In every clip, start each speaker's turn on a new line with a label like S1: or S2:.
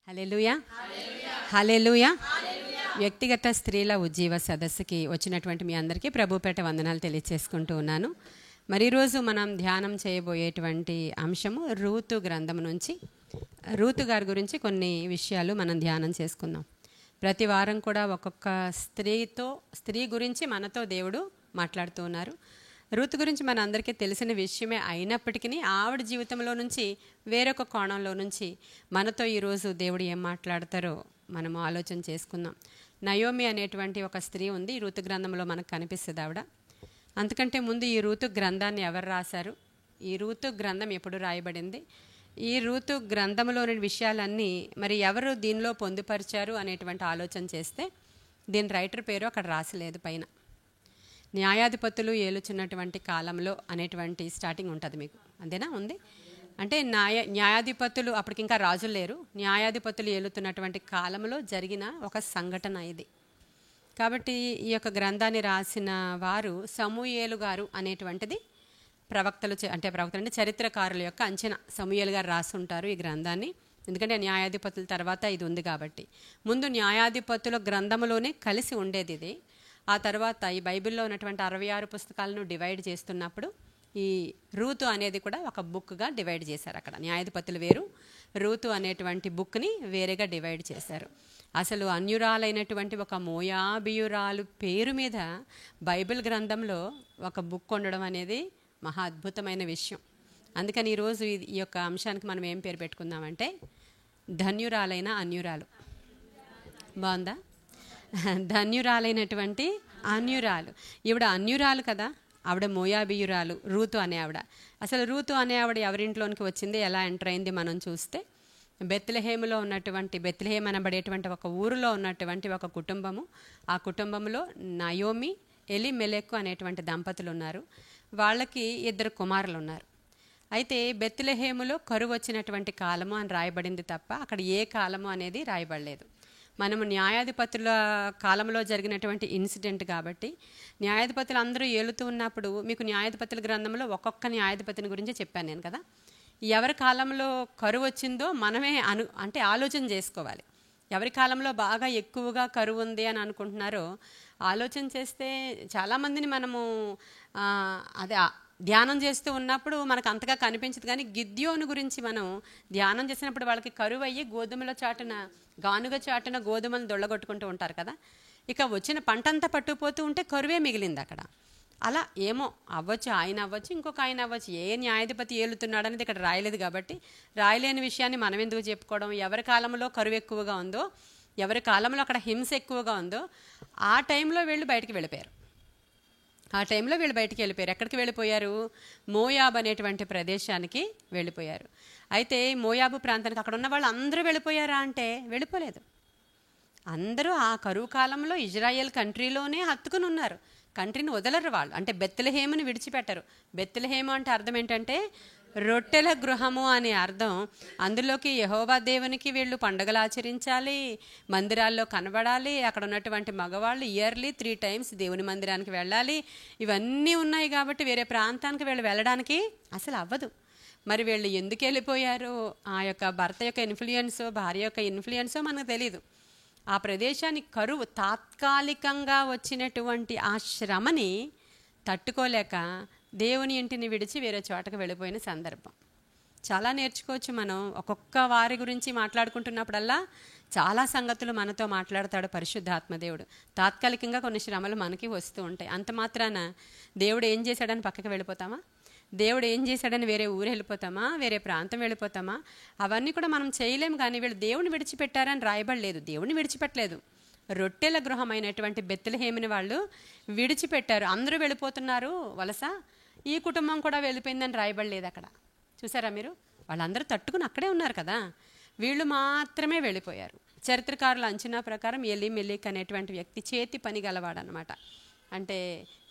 S1: హల్లెలూయా హల్లెలూయా. వ్యక్తిగత స్త్రీల ఉజ్జీవ సదస్సుకి వచ్చినటువంటి మీ అందరికీ ప్రభుపేట వందనాలు తెలియచేసుకుంటూ ఉన్నాను. మరి ఈరోజు మనం ధ్యానం చేయబోయేటువంటి అంశము రూతు గ్రంథం నుంచి రూతు గారి గురించి కొన్ని విషయాలు మనం ధ్యానం చేసుకుందాం. ప్రతి వారం కూడా ఒక్కొక్క స్త్రీ గురించి మనతో దేవుడు మాట్లాడుతూ ఉన్నారు. రూతు గురించి మన అందరికీ తెలిసిన విషయమే అయినప్పటికీ ఆవిడ జీవితంలో నుంచి వేరొక కోణంలో నుంచి మనతో ఈరోజు దేవుడు ఏం మాట్లాడతారో మనము ఆలోచన చేసుకుందాం. నయోమి అనేటువంటి ఒక స్త్రీ ఉంది, రూతు గ్రంథంలో మనకు కనిపిస్తుంది ఆవిడ. అంతకంటే ముందు ఈ రూతు గ్రంథాన్ని ఎవరు రాశారు, ఈ రూతు గ్రంథం ఎప్పుడు రాయబడింది, ఈ రూతు గ్రంథంలోని విషయాలన్నీ మరి ఎవరు దీనిలో పొందుపరిచారు అనేటువంటి ఆలోచన చేస్తే దీని రైటర్ పేరు అక్కడ రాసలేదు. పైన న్యాయాధిపతులు ఏలుచున్నటువంటి కాలంలో అనేటువంటి స్టార్టింగ్ ఉంటుంది మీకు, అంతేనా ఉంది. అంటే న్యాయాధిపతులు అప్పటికి ఇంకా రాజులు లేరు, న్యాయాధిపతులు ఏలుతున్నటువంటి కాలంలో జరిగిన ఒక సంఘటన ఇది. కాబట్టి ఈ యొక్క గ్రంథాన్ని రాసిన వారు సమూయేలు గారు అనేటువంటిది ప్రవక్తలు అంటే చరిత్రకారుల యొక్క అంచనా. సమూయేలు గారు రాసుంటారు ఈ గ్రంథాన్ని, ఎందుకంటే న్యాయాధిపతుల తర్వాత ఇది ఉంది కాబట్టి. ముందు న్యాయాధిపతుల గ్రంథంలోనే కలిసి ఉండేది ఇది. ఆ తర్వాత ఈ బైబిల్లో ఉన్నటువంటి 66 పుస్తకాలను డివైడ్ చేస్తున్నప్పుడు ఈ రూతు అనేది కూడా ఒక బుక్గా డివైడ్ చేశారు. అక్కడ న్యాయాధిపతులు వేరు, రూతు అనేటువంటి బుక్ని వేరేగా డివైడ్ చేశారు. అసలు అన్యురాలైనటువంటి ఒక మోయాబీయురాలు పేరు మీద బైబిల్ గ్రంథంలో ఒక బుక్ ఉండడం అనేది మహా అద్భుతమైన విషయం. అందుకని ఈరోజు ఈ యొక్క అంశానికి మనం ఏం పేరు పెట్టుకుందామంటే ధన్యురాలైన అన్యురాలు. బాగుందా? ధన్యురాలైనటువంటి అన్యురాలు. ఈవిడ అన్యురాలు కదా, ఆవిడ మోయాబీయురాలు రూతు అనే ఆవిడ. అసలు రూతు అనే ఆవిడ ఎవరింట్లోనికి వచ్చింది, ఎలా ఎంటర్ అయింది మనం చూస్తే బెత్లెహేములో ఉన్నటువంటి బెత్లెహేమ్ అనబడేటువంటి ఒక ఊరిలో ఉన్నటువంటి ఒక కుటుంబము. ఆ కుటుంబంలో నయోమి, ఎలిమెలెకు అనేటువంటి దంపతులు ఉన్నారు. వాళ్ళకి 2 కుమారులు ఉన్నారు. అయితే బెత్లెహేములో కరువు వచ్చినటువంటి కాలము అని రాయబడింది తప్ప అక్కడ ఏ కాలము అనేది రాయబడలేదు. మనము న్యాయాధిపతుల కాలంలో జరిగినటువంటి ఇన్సిడెంట్ కాబట్టి న్యాయాధిపతులు అందరూ ఏలుతూ ఉన్నప్పుడు మీకు న్యాయాధిపతుల గ్రంథంలో ఒక్కొక్క న్యాయాధిపతిని గురించి చెప్పాను నేను కదా. ఎవరి కాలంలో కరువు వచ్చిందో మనమే అంటే ఆలోచన చేసుకోవాలి. ఎవరి కాలంలో బాగా ఎక్కువగా కరువు ఉంది అని అనుకుంటున్నారో ఆలోచన చేస్తే చాలామందిని మనము అదే ధ్యానం చేస్తూ ఉన్నప్పుడు మనకు అంతగా కనిపించదు. కానీ గిద్యోను గురించి మనం ధ్యానం చేసినప్పుడు వాళ్ళకి కరువు అయ్యి గానుగ చాటున గోధుమలు దొళ్ళగొట్టుకుంటూ ఉంటారు కదా. ఇక వచ్చిన పంటంతా పట్టుకుపోతూ ఉంటే కరువే మిగిలింది అక్కడ. అలా ఏమో అవ్వచ్చు, ఆయన అవ్వచ్చు, ఇంకొక ఆయన అవ్వచ్చు. ఏ న్యాయాధిపతి ఏలుతున్నాడు అనేది ఇక్కడ రాయలేదు కాబట్టి రాయలేని విషయాన్ని మనం ఎందుకు చెప్పుకోవడం. ఎవరి కాలంలో కరువు ఎక్కువగా ఉందో, ఎవరి కాలంలో అక్కడ హింస ఎక్కువగా ఉందో ఆ టైంలో వీళ్ళు బయటికి వెళ్ళిపోయారు. ఎక్కడికి వెళ్ళిపోయారు? మోయాబ్ అనేటువంటి ప్రదేశానికి వెళ్ళిపోయారు. అయితే మోయాబు ప్రాంతానికి అక్కడ ఉన్న వాళ్ళు అందరూ వెళ్ళిపోయారా అంటే వెళ్ళిపోలేదు. అందరూ ఆ కరువు కాలంలో ఇజ్రాయెల్ కంట్రీలోనే హత్తుకుని ఉన్నారు. కంట్రీని వదలరు వాళ్ళు. అంటే బెత్లెహేముని విడిచిపెట్టరు. బెత్లెహేము అంటే అర్థం ఏంటంటే రొట్టెల గృహము అనే అర్థం. అందులోకి యెహోవా దేవునికి వీళ్ళు పండుగలు ఆచరించాలి, మందిరాల్లో కనబడాలి, అక్కడ ఉన్నటువంటి మగవాళ్ళు ఇయర్లీ 3 times దేవుని మందిరానికి వెళ్ళాలి. ఇవన్నీ ఉన్నాయి కాబట్టి వేరే ప్రాంతానికి వీళ్ళు వెళ్ళడానికి అసలు అవ్వదు. మరి వీళ్ళు ఎందుకు వెళ్ళిపోయారో, ఆ యొక్క భర్త యొక్క ఇన్ఫ్లుయెన్సో భార్య యొక్క ఇన్ఫ్లుయెన్సో మనకు తెలీదు. ఆ ప్రదేశానికి కరువు తాత్కాలికంగా వచ్చినటువంటి ఆ శ్రమని తట్టుకోలేక దేవుని ఇంటిని విడిచి వేరే చోటకు వెళ్ళిపోయిన సందర్భం చాలా నేర్చుకోవచ్చు మనం. ఒక్కొక్క వారి గురించి మాట్లాడుకుంటున్నప్పుడల్లా చాలా సంగతులు మనతో మాట్లాడతాడు పరిశుద్ధాత్మదేవుడు. తాత్కాలికంగా కొన్ని శ్రమలు మనకి వస్తూ ఉంటాయి. అంత మాత్రాన దేవుడు ఏం చేశాడని పక్కకి వెళ్ళిపోతామా? దేవుడు ఏం చేశాడని వేరే ఊరు వెళ్ళిపోతామా? వేరే ప్రాంతం వెళ్ళిపోతామా? అవన్నీ కూడా మనం చేయలేము. కానీ వీళ్ళు దేవుని విడిచిపెట్టారని రాయబడలేదు. దేవుని విడిచిపెట్టలేదు. రొట్టెల గృహమైనటువంటి బెత్లెహేముని వాళ్ళు విడిచిపెట్టారు. అందరూ వెళ్ళిపోతున్నారు వలస, ఈ కుటుంబం కూడా వెళ్ళిపోయిందని రాయబడలేదు అక్కడ. చూసారా మీరు? వాళ్ళందరూ తట్టుకుని అక్కడే ఉన్నారు కదా, వీళ్ళు మాత్రమే వెళ్ళిపోయారు. చరిత్రకారుల అంచనా ప్రకారం ఎలిమెలెక్ అనేటువంటి వ్యక్తి చేతి పని గలవాడనమాట. అంటే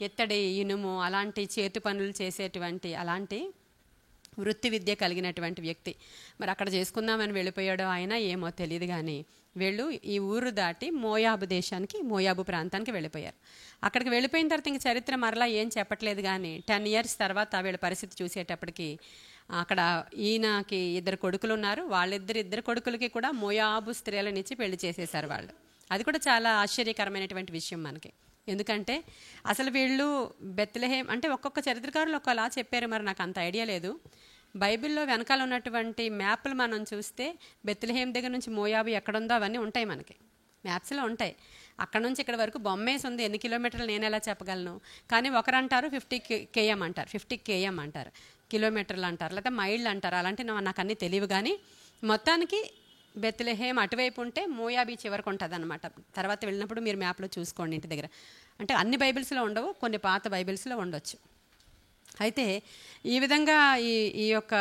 S1: ఎత్తడి, ఇనుము అలాంటి చేతి పనులు చేసేటువంటి అలాంటి వృత్తి విద్య కలిగినటువంటి వ్యక్తి. మరి అక్కడ చేసుకుందామని వెళ్ళిపోయాడో ఆయన ఏమో తెలియదు. కానీ వీళ్ళు ఈ ఊరు దాటి మోయాబు ప్రాంతానికి వెళ్ళిపోయారు. అక్కడికి వెళ్ళిపోయిన తర్వాత ఇంక చరిత్ర మరలా ఏం చెప్పట్లేదు. కానీ 10 years తర్వాత వీళ్ళ పరిస్థితి చూసేటప్పటికి అక్కడ ఈయనకి 2 కొడుకులు ఉన్నారు. ఇద్దరు కొడుకులకి కూడా మోయాబు స్త్రీలనిచ్చి పెళ్లి చేసేసారు వాళ్ళు. అది కూడా చాలా ఆశ్చర్యకరమైనటువంటి విషయం మనకి. ఎందుకంటే అసలు వీళ్ళు బెత్లెహేం అంటే ఒక్కొక్క చరిత్రకారులు ఒకలా చెప్పారు, మరి నాకు అంత ఐడియా లేదు. బైబిల్లో వెనకాల ఉన్నటువంటి మ్యాప్లు మనం చూస్తే బెత్లెహేం దగ్గర నుంచి మోయాబు ఎక్కడుందో అవన్నీ ఉంటాయి, మనకి మ్యాప్స్లో ఉంటాయి. అక్కడ నుంచి ఇక్కడ వరకు బొమ్మేసి ఉంది, ఎన్ని కిలోమీటర్లు నేను ఎలా చెప్పగలను. కానీ ఒకరంటారు 50 km అంటారు, 50 km అంటారు, కిలోమీటర్లు అంటారు, లేకపోతే మైళ్ళు అంటారు. అలాంటి నాకు అన్నీ తెలియవు. కానీ మొత్తానికి బెత్లెహేం అటువైపు ఉంటే మోయాబీ చివరికి ఉంటుంది అనమాట. తర్వాత వెళ్ళినప్పుడు మీరు మ్యాప్లో చూసుకోండి ఇంటి దగ్గర. అంటే అన్ని బైబిల్స్లో ఉండవు, కొన్ని పాత బైబిల్స్లో ఉండొచ్చు. అయితే ఈ విధంగా ఈ యొక్క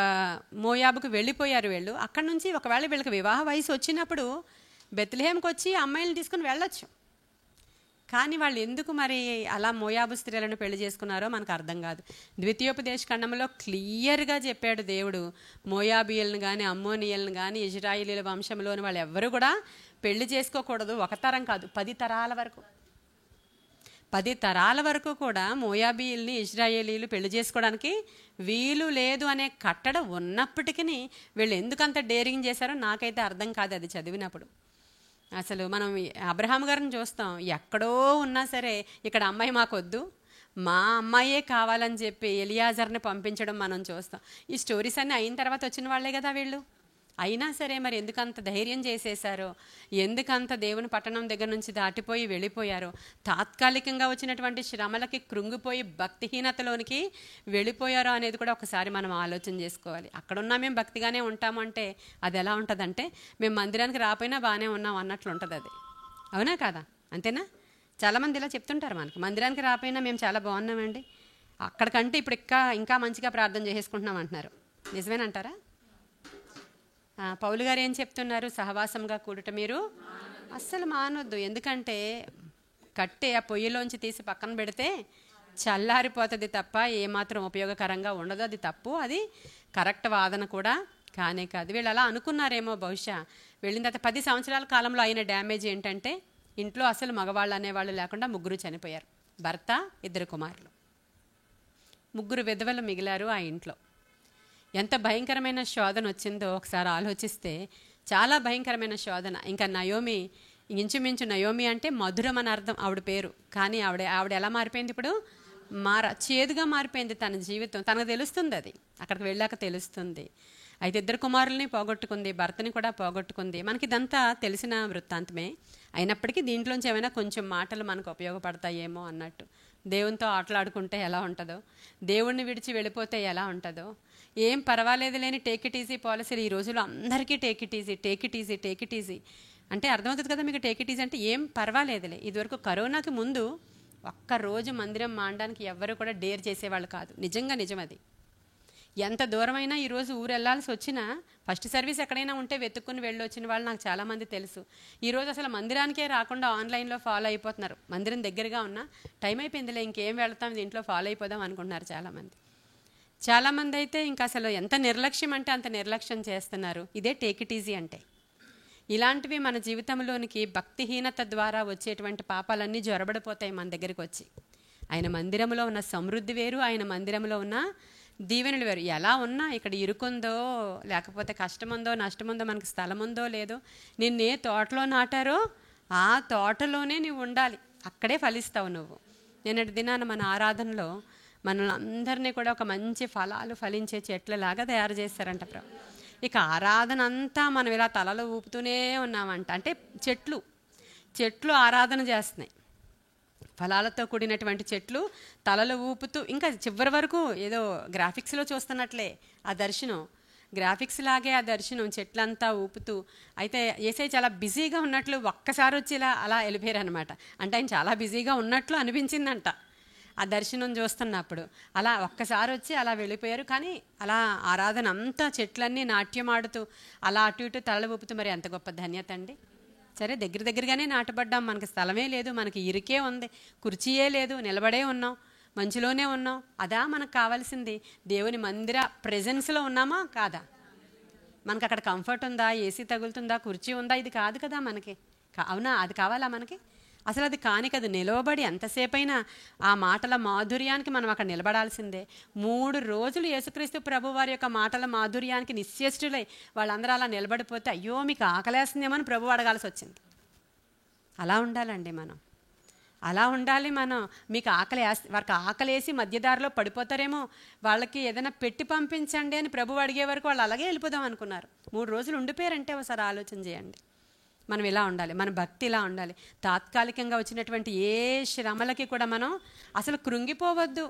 S1: మోయాబుకు వెళ్ళిపోయారు వీళ్ళు. అక్కడ నుంచి ఒకవేళ వీళ్ళకి వివాహ వయసు వచ్చినప్పుడు బెత్లెహేంకి వచ్చి అమ్మాయిలను తీసుకుని వెళ్ళొచ్చు. కానీ వాళ్ళు ఎందుకు మరి అలా మోయాబు స్త్రీలను పెళ్లి చేసుకున్నారో మనకు అర్థం కాదు. ద్వితీయోపదేశ ఖండంలో క్లియర్గా చెప్పాడు దేవుడు, మోయాబీయులను కానీ అమ్మోనియలను కానీ ఇజ్రాయిలీల వంశంలోని వాళ్ళు ఎవ్వరూ కూడా పెళ్లి చేసుకోకూడదు. ఒక తరం కాదు, 10 తరాల వరకు, 10 తరాల వరకు కూడా మోయాబీయుల్ని ఇజ్రాయేలీలు పెళ్లి చేసుకోవడానికి వీలు లేదు అనే కట్టడ ఉన్నప్పటికీ వీళ్ళు ఎందుకంత డేరింగ్ చేశారో నాకైతే అర్థం కాదు అది చదివినప్పుడు. అసలు మనం అబ్రహాం గారిని చూస్తాం, ఎక్కడో ఉన్నా సరే ఇక్కడ అమ్మాయి మాకొద్దు, మా అమ్మాయే కావాలని చెప్పి ఎలియాజర్ని పంపించడం మనం చూస్తాం. ఈ స్టోరీస్ అన్నీ అయిన తర్వాత వచ్చిన వాళ్ళే కదా వీళ్ళు. అయినా సరే మరి ఎందుకంత ధైర్యం చేసేసారో, ఎందుకంత దేవుని పట్టణం దగ్గర నుంచి దాటిపోయి వెళ్ళిపోయారో, తాత్కాలికంగా వచ్చినటువంటి శ్రమలకి కృంగిపోయి భక్తిహీనతలోనికి వెళ్ళిపోయారో అనేది కూడా ఒకసారి మనం ఆలోచన చేసుకోవాలి. అక్కడున్నా మేము భక్తిగానే ఉంటాము అంటే అది ఎలా ఉంటుందంటే మేము మందిరానికి రాపోయినా బాగానే ఉన్నాం అన్నట్లు ఉంటుంది అది. అవునా కాదా? అంతేనా? చాలామంది ఇలా చెప్తుంటారు మనకి, మందిరానికి రాపోయినా మేము చాలా బాగున్నామండి, అక్కడికంటే ఇప్పుడు ఇంకా మంచిగా ప్రార్థన చేసుకుంటున్నాం అంటున్నారు. నిజమేనంటారా? పౌలు గారు ఏం చెప్తున్నారు? సహవాసంగా కూడుట మీరు అస్సలు మానొద్దు. ఎందుకంటే కట్టే ఆ పొయ్యిలోంచి తీసి పక్కన పెడితే చల్లారిపోతుంది తప్ప ఏమాత్రం ఉపయోగకరంగా ఉండదు. అది తప్పు, అది కరెక్ట్ వాదన కూడా కానే కాదు. వీళ్ళు అలా అనుకున్నారేమో బహుశా. వెళ్ళిన తర్వాత 10 సంవత్సరాల కాలంలో అయిన డ్యామేజ్ ఏంటంటే ఇంట్లో అసలు మగవాళ్ళు అనేవాళ్ళు లేకుండా 3 చనిపోయారు. భర్త, 2 కుమారులు, 3 విధవలు మిగిలారు ఆ ఇంట్లో. ఎంత భయంకరమైన శోధన వచ్చిందో ఒకసారి ఆలోచిస్తే, చాలా భయంకరమైన శోధన. ఇంకా నయోమి, ఇంచుమించు నయోమి అంటే మధురం అని అర్థం ఆవిడ పేరు. కానీ ఆవిడ ఎలా మారిపోయింది ఇప్పుడు? చేదుగా మారిపోయింది తన జీవితం. తనకు తెలుస్తుంది, అది అక్కడికి వెళ్ళాక తెలుస్తుంది. అయితే 2 కుమారుల్ని పోగొట్టుకుంది, భర్తని కూడా పోగొట్టుకుంది. మనకి ఇదంతా తెలిసిన వృత్తాంతమే. అయినప్పటికీ దీంట్లోంచి ఏమైనా కొంచెం మాటలు మనకు ఉపయోగపడతాయేమో అన్నట్టు. దేవునితో ఆటలాడుకుంటే ఎలా ఉంటుందో, దేవుణ్ణి విడిచి వెళ్ళిపోతే ఎలా ఉంటుందో, ఏం పర్వాలేదు లేని టేక్ ఇట్ ఈజీ పాలసీలు ఈ రోజుల్లో అందరికీ take it easy, take it easy, take it easy అంటే అర్థమవుతుంది కదా మీకు. టేక్ ఇట్ ఈజీ అంటే ఏం పర్వాలేదులే. ఇదివరకు కరోనాకి ముందు ఒక్కరోజు మందిరం మానడానికి ఎవ్వరూ కూడా డేర్ చేసేవాళ్ళు కాదు. నిజంగా నిజం అది. ఎంత దూరమైనా ఈరోజు ఊరు వెళ్ళాల్సి వచ్చినా ఫస్ట్ సర్వీస్ ఎక్కడైనా ఉంటే వెతుక్కుని వెళ్ళి వచ్చిన వాళ్ళు నాకు చాలామంది తెలుసు. ఈరోజు అసలు మందిరానికే రాకుండా ఆన్లైన్లో ఫాలో అయిపోతున్నారు. మందిరం దగ్గరగా ఉన్నా టైం అయిపోయిందిలే ఇంకేం వెళ్తాం, దీంట్లో ఫాలో అయిపోదాం అనుకుంటున్నారు చాలామంది. చాలామంది అయితే ఇంకా అసలు ఎంత నిర్లక్ష్యం అంటే అంత నిర్లక్ష్యం చేస్తున్నారు. ఇదే టేక్ ఇట్ ఈజీ అంటే. ఇలాంటివి మన జీవితంలోనికి భక్తిహీనత ద్వారా వచ్చేటువంటి పాపాలన్నీ జొరబడిపోతాయి మన దగ్గరికి వచ్చి. ఆయన మందిరంలో ఉన్న సమృద్ధి వేరు, ఆయన మందిరంలో ఉన్న దీవెనలు వేరు. ఎలా ఉన్నా ఇక్కడ ఇరుకుందో లేకపోతే కష్టముందో నష్టముందో మనకి స్థలం ఉందో లేదో, నిన్నే తోటలో నాటారో ఆ తోటలోనే నువ్వు ఉండాలి, అక్కడే ఫలిస్తావు నువ్వు. నిన్నటి దినాన మన ఆరాధనలో మనల్ని అందరినీ కూడా ఒక మంచి ఫలాలు ఫలించే చెట్లలాగా తయారు చేస్తారంట ప్రభు. ఇక ఆరాధన అంతా మనం ఇలా తలలు ఊపుతూనే ఉన్నామంట. అంటే చెట్లు ఆరాధన చేస్తున్నాయి, ఫలాలతో కూడినటువంటి చెట్లు తలలు ఊపుతూ, ఇంకా చివరి వరకు ఏదో గ్రాఫిక్స్లో చూస్తున్నట్లే ఆ దర్శనం, గ్రాఫిక్స్ లాగే ఆ దర్శనం, చెట్లంతా ఊపుతూ. అయితే యేసయ్య చాలా బిజీగా ఉన్నట్లు ఒక్కసారి వచ్చి అలా వెళ్ళిపోయారు అనమాట. అంటే ఆయన చాలా బిజీగా ఉన్నట్లు అనిపించిందంట ఆ దర్శనం చూస్తున్నప్పుడు. అలా ఒక్కసారి వచ్చి అలా వెళ్ళిపోయారు. కానీ అలా ఆరాధన అంతా చెట్లన్నీ నాట్యమాడుతూ అలా అటు ఇటు తలలు ఊపుతూ, మరి ఎంత గొప్ప ధన్యత అండి. సరే దగ్గరగానే నాటపడ్డాం, మనకి స్థలమే లేదు, మనకి ఇరుకే ఉంది, కుర్చీయే లేదు, నిలబడే ఉన్నాం, మంచులోనే ఉన్నాం. అదా మనకు కావాల్సింది? దేవుని మందిర ప్రెజెన్స్లో ఉన్నామా కాదా? మనకు అక్కడ కంఫర్ట్ ఉందా, ఏసీ తగులుతుందా, కుర్చీ ఉందా? ఇది కాదు కదా మనకి. అవునా? అది కావాలా మనకి? అసలు అది కాదు, నిలవబడి ఎంతసేపైనా ఆ మాటల మాధుర్యానికి మనం అక్కడ నిలబడాల్సిందే. 3 రోజులు యేసుక్రీస్తు ప్రభు వారి యొక్క మాటల మాధుర్యానికి నిశ్చేష్టులై వాళ్ళందరూ అలా నిలబడిపోతే, అయ్యో మీకు ఆకలేస్తుందేమో అని ప్రభు అడగాల్సి వచ్చింది. అలా ఉండాలండి మనం, అలా ఉండాలి మనం. మీకు వారికి ఆకలేసి మధ్యదారిలో పడిపోతారేమో, వాళ్ళకి ఏదైనా పెట్టి పంపించండి అని ప్రభు అడిగే వరకు వాళ్ళు అలాగే వెళ్ళిపోదాం అనుకున్నారు. 3 రోజులు ఉండిపోయారంటే ఒకసారి ఆలోచన చేయండి. మనం ఇలా ఉండాలి, మన భక్తి ఇలా ఉండాలి. తాత్కాలికంగా వచ్చినటువంటి ఏ శ్రమలకి కూడా మనం అసలు కృంగిపోవద్దు.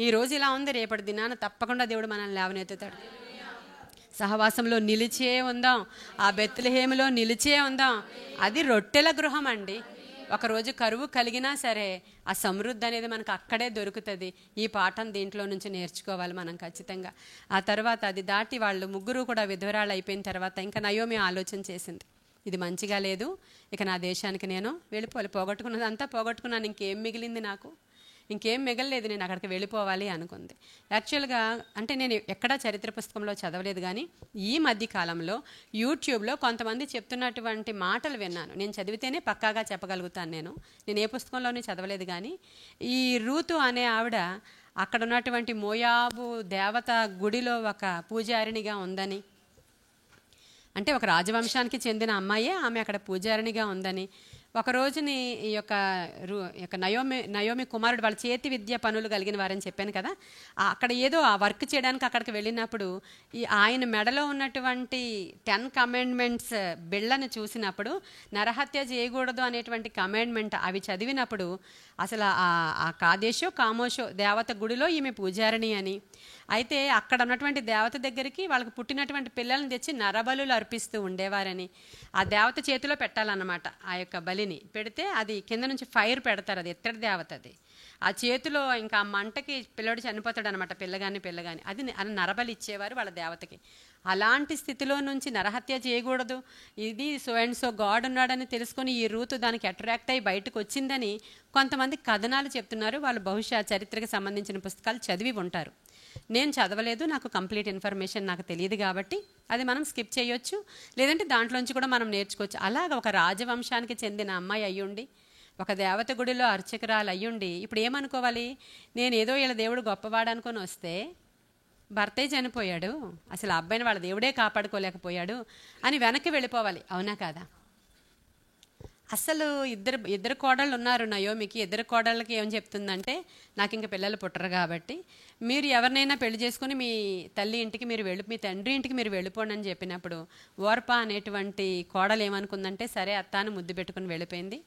S1: ఈరోజు ఇలా ఉంది, రేపటి దినాన తప్పకుండా దేవుడు మనల్ని లేవనెత్తుతాడు. సహవాసంలో నిలిచే ఉందాం, ఆ బెత్లెహేములో నిలిచే ఉందాం. అది రొట్టెల గృహం అండి. ఒకరోజు కరువు కలిగినా సరే ఆ సమృద్ధి అనేది మనకు అక్కడే దొరుకుతుంది. ఈ పాఠం దీంట్లో నుంచి నేర్చుకోవాలి మనం ఖచ్చితంగా. ఆ తర్వాత అది దాటి వాళ్ళు ముగ్గురు కూడా విధవరాళ్ళు అయిపోయిన తర్వాత ఇంకా నయోమి ఆలోచన చేసింది, ఇది మంచిగా లేదు, ఇక నా దేశానికి నేను వెళ్ళిపోవాలి. పోగొట్టుకున్నదంతా పోగొట్టుకున్నాను, ఇంకేం మిగిలింది నాకు, ఇంకేం మిగలలేదు, నేను అక్కడికి వెళ్ళిపోవాలి అనుకుంది. యాక్చువల్గా అంటే నేను ఎక్కడా చరిత్ర పుస్తకంలో చదవలేదు, కానీ ఈ మధ్య కాలంలో యూట్యూబ్లో కొంతమంది చెప్తున్నటువంటి మాటలు విన్నాను. నేను చదివితేనే పక్కాగా చెప్పగలుగుతాను. నేను ఏ పుస్తకంలోనే చదవలేదు, కానీ ఈ రూతు అనే ఆవిడ అక్కడ ఉన్నటువంటి మోయాబు దేవత గుడిలో ఒక పూజారినిగా ఉందని, అంటే ఒక రాజవంశానికి చెందిన అమ్మాయే ఆమె అక్కడ పూజారినిగా ఉందని, ఒక రోజుని ఈ యొక్క నయోమి కుమారుడు వాళ్ళ చేతి విద్య పనులు కలిగిన వారని చెప్పాను కదా, అక్కడ ఏదో ఆ వర్క్ చేయడానికి అక్కడికి వెళ్ళినప్పుడు ఆయన మెడలో ఉన్నటువంటి 10 కమాండ్మెంట్స్ బిళ్ళను చూసినప్పుడు, నరహత్య చేయకూడదు అనేటువంటి కమాండ్మెంట్ అవి చదివినప్పుడు అసలు ఆ కాదేశో కామోషో దేవత గుడిలో ఈమె పూజారిణి అని, అయితే అక్కడ ఉన్నటువంటి దేవత దగ్గరికి వాళ్ళకి పుట్టినటువంటి పిల్లల్ని తెచ్చి నరబలులు అర్పిస్తూ ఉండేవారని, ఆ దేవత చేతిలో పెట్టాలన్నమాట. ఆ యొక్క బలిని పెడితే అది కింద నుంచి ఫైర్ పెడతారు, అది ఎత్తడి దేవత, అది ఆ చేతిలో ఇంకా ఆ మంటకి పిల్లడు చనిపోతాడు అనమాట, పిల్లగాని అది నరబలి ఇచ్చేవారు వాళ్ళ దేవతకి. అలాంటి స్థితిలో నుంచి నరహత్య చేయకూడదు, ఇది సో అండ్ సో గాడ్ ఉన్నాడని తెలుసుకొని ఈ రూతు దానికి అట్రాక్ట్ అయ్యి బయటకు వచ్చిందని కొంతమంది కథనాలు చెప్తున్నారు. వాళ్ళు బహుశా చరిత్రకు సంబంధించిన పుస్తకాలు చదివి ఉంటారు. నేను చదవలేదు, నాకు కంప్లీట్ ఇన్ఫర్మేషన్ నాకు తెలియదు కాబట్టి అది మనం స్కిప్ చేయొచ్చు, లేదంటే దాంట్లోంచి కూడా మనం నేర్చుకోవచ్చు. అలాగ ఒక రాజవంశానికి చెందిన అమ్మాయి అయ్యుండి, ఒక దేవత గుడిలో అర్చకురాలు అయ్యుండి ఇప్పుడు ఏమనుకోవాలి, నేను ఏదో వీళ్ళ దేవుడు గొప్పవాడు అనుకొని వస్తే భర్తే చనిపోయాడు, అసలు ఆ అబ్బాయిని వాళ్ళ దేవుడే కాపాడుకోలేకపోయాడు అని వెనక్కి వెళ్ళిపోవాలి. అవునా కాదా? అసలు ఇద్దరు కోడళ్ళు ఉన్నారు నయోమికి. ఇద్దరు కోడళ్ళకి ఏం చెప్తుందంటే, నాకు ఇంక పిల్లలు పుట్టరు కాబట్టి మీరు ఎవరినైనా పెళ్లి చేసుకుని మీ తల్లి ఇంటికి మీరు మీ తండ్రి ఇంటికి మీరు వెళ్ళిపోండి అని చెప్పినప్పుడు, ఓర్పా అనేటువంటి కోడలు ఏమనుకుందంటే, సరే అత్తాను ముద్దు పెట్టుకుని వెళ్ళిపోయింది.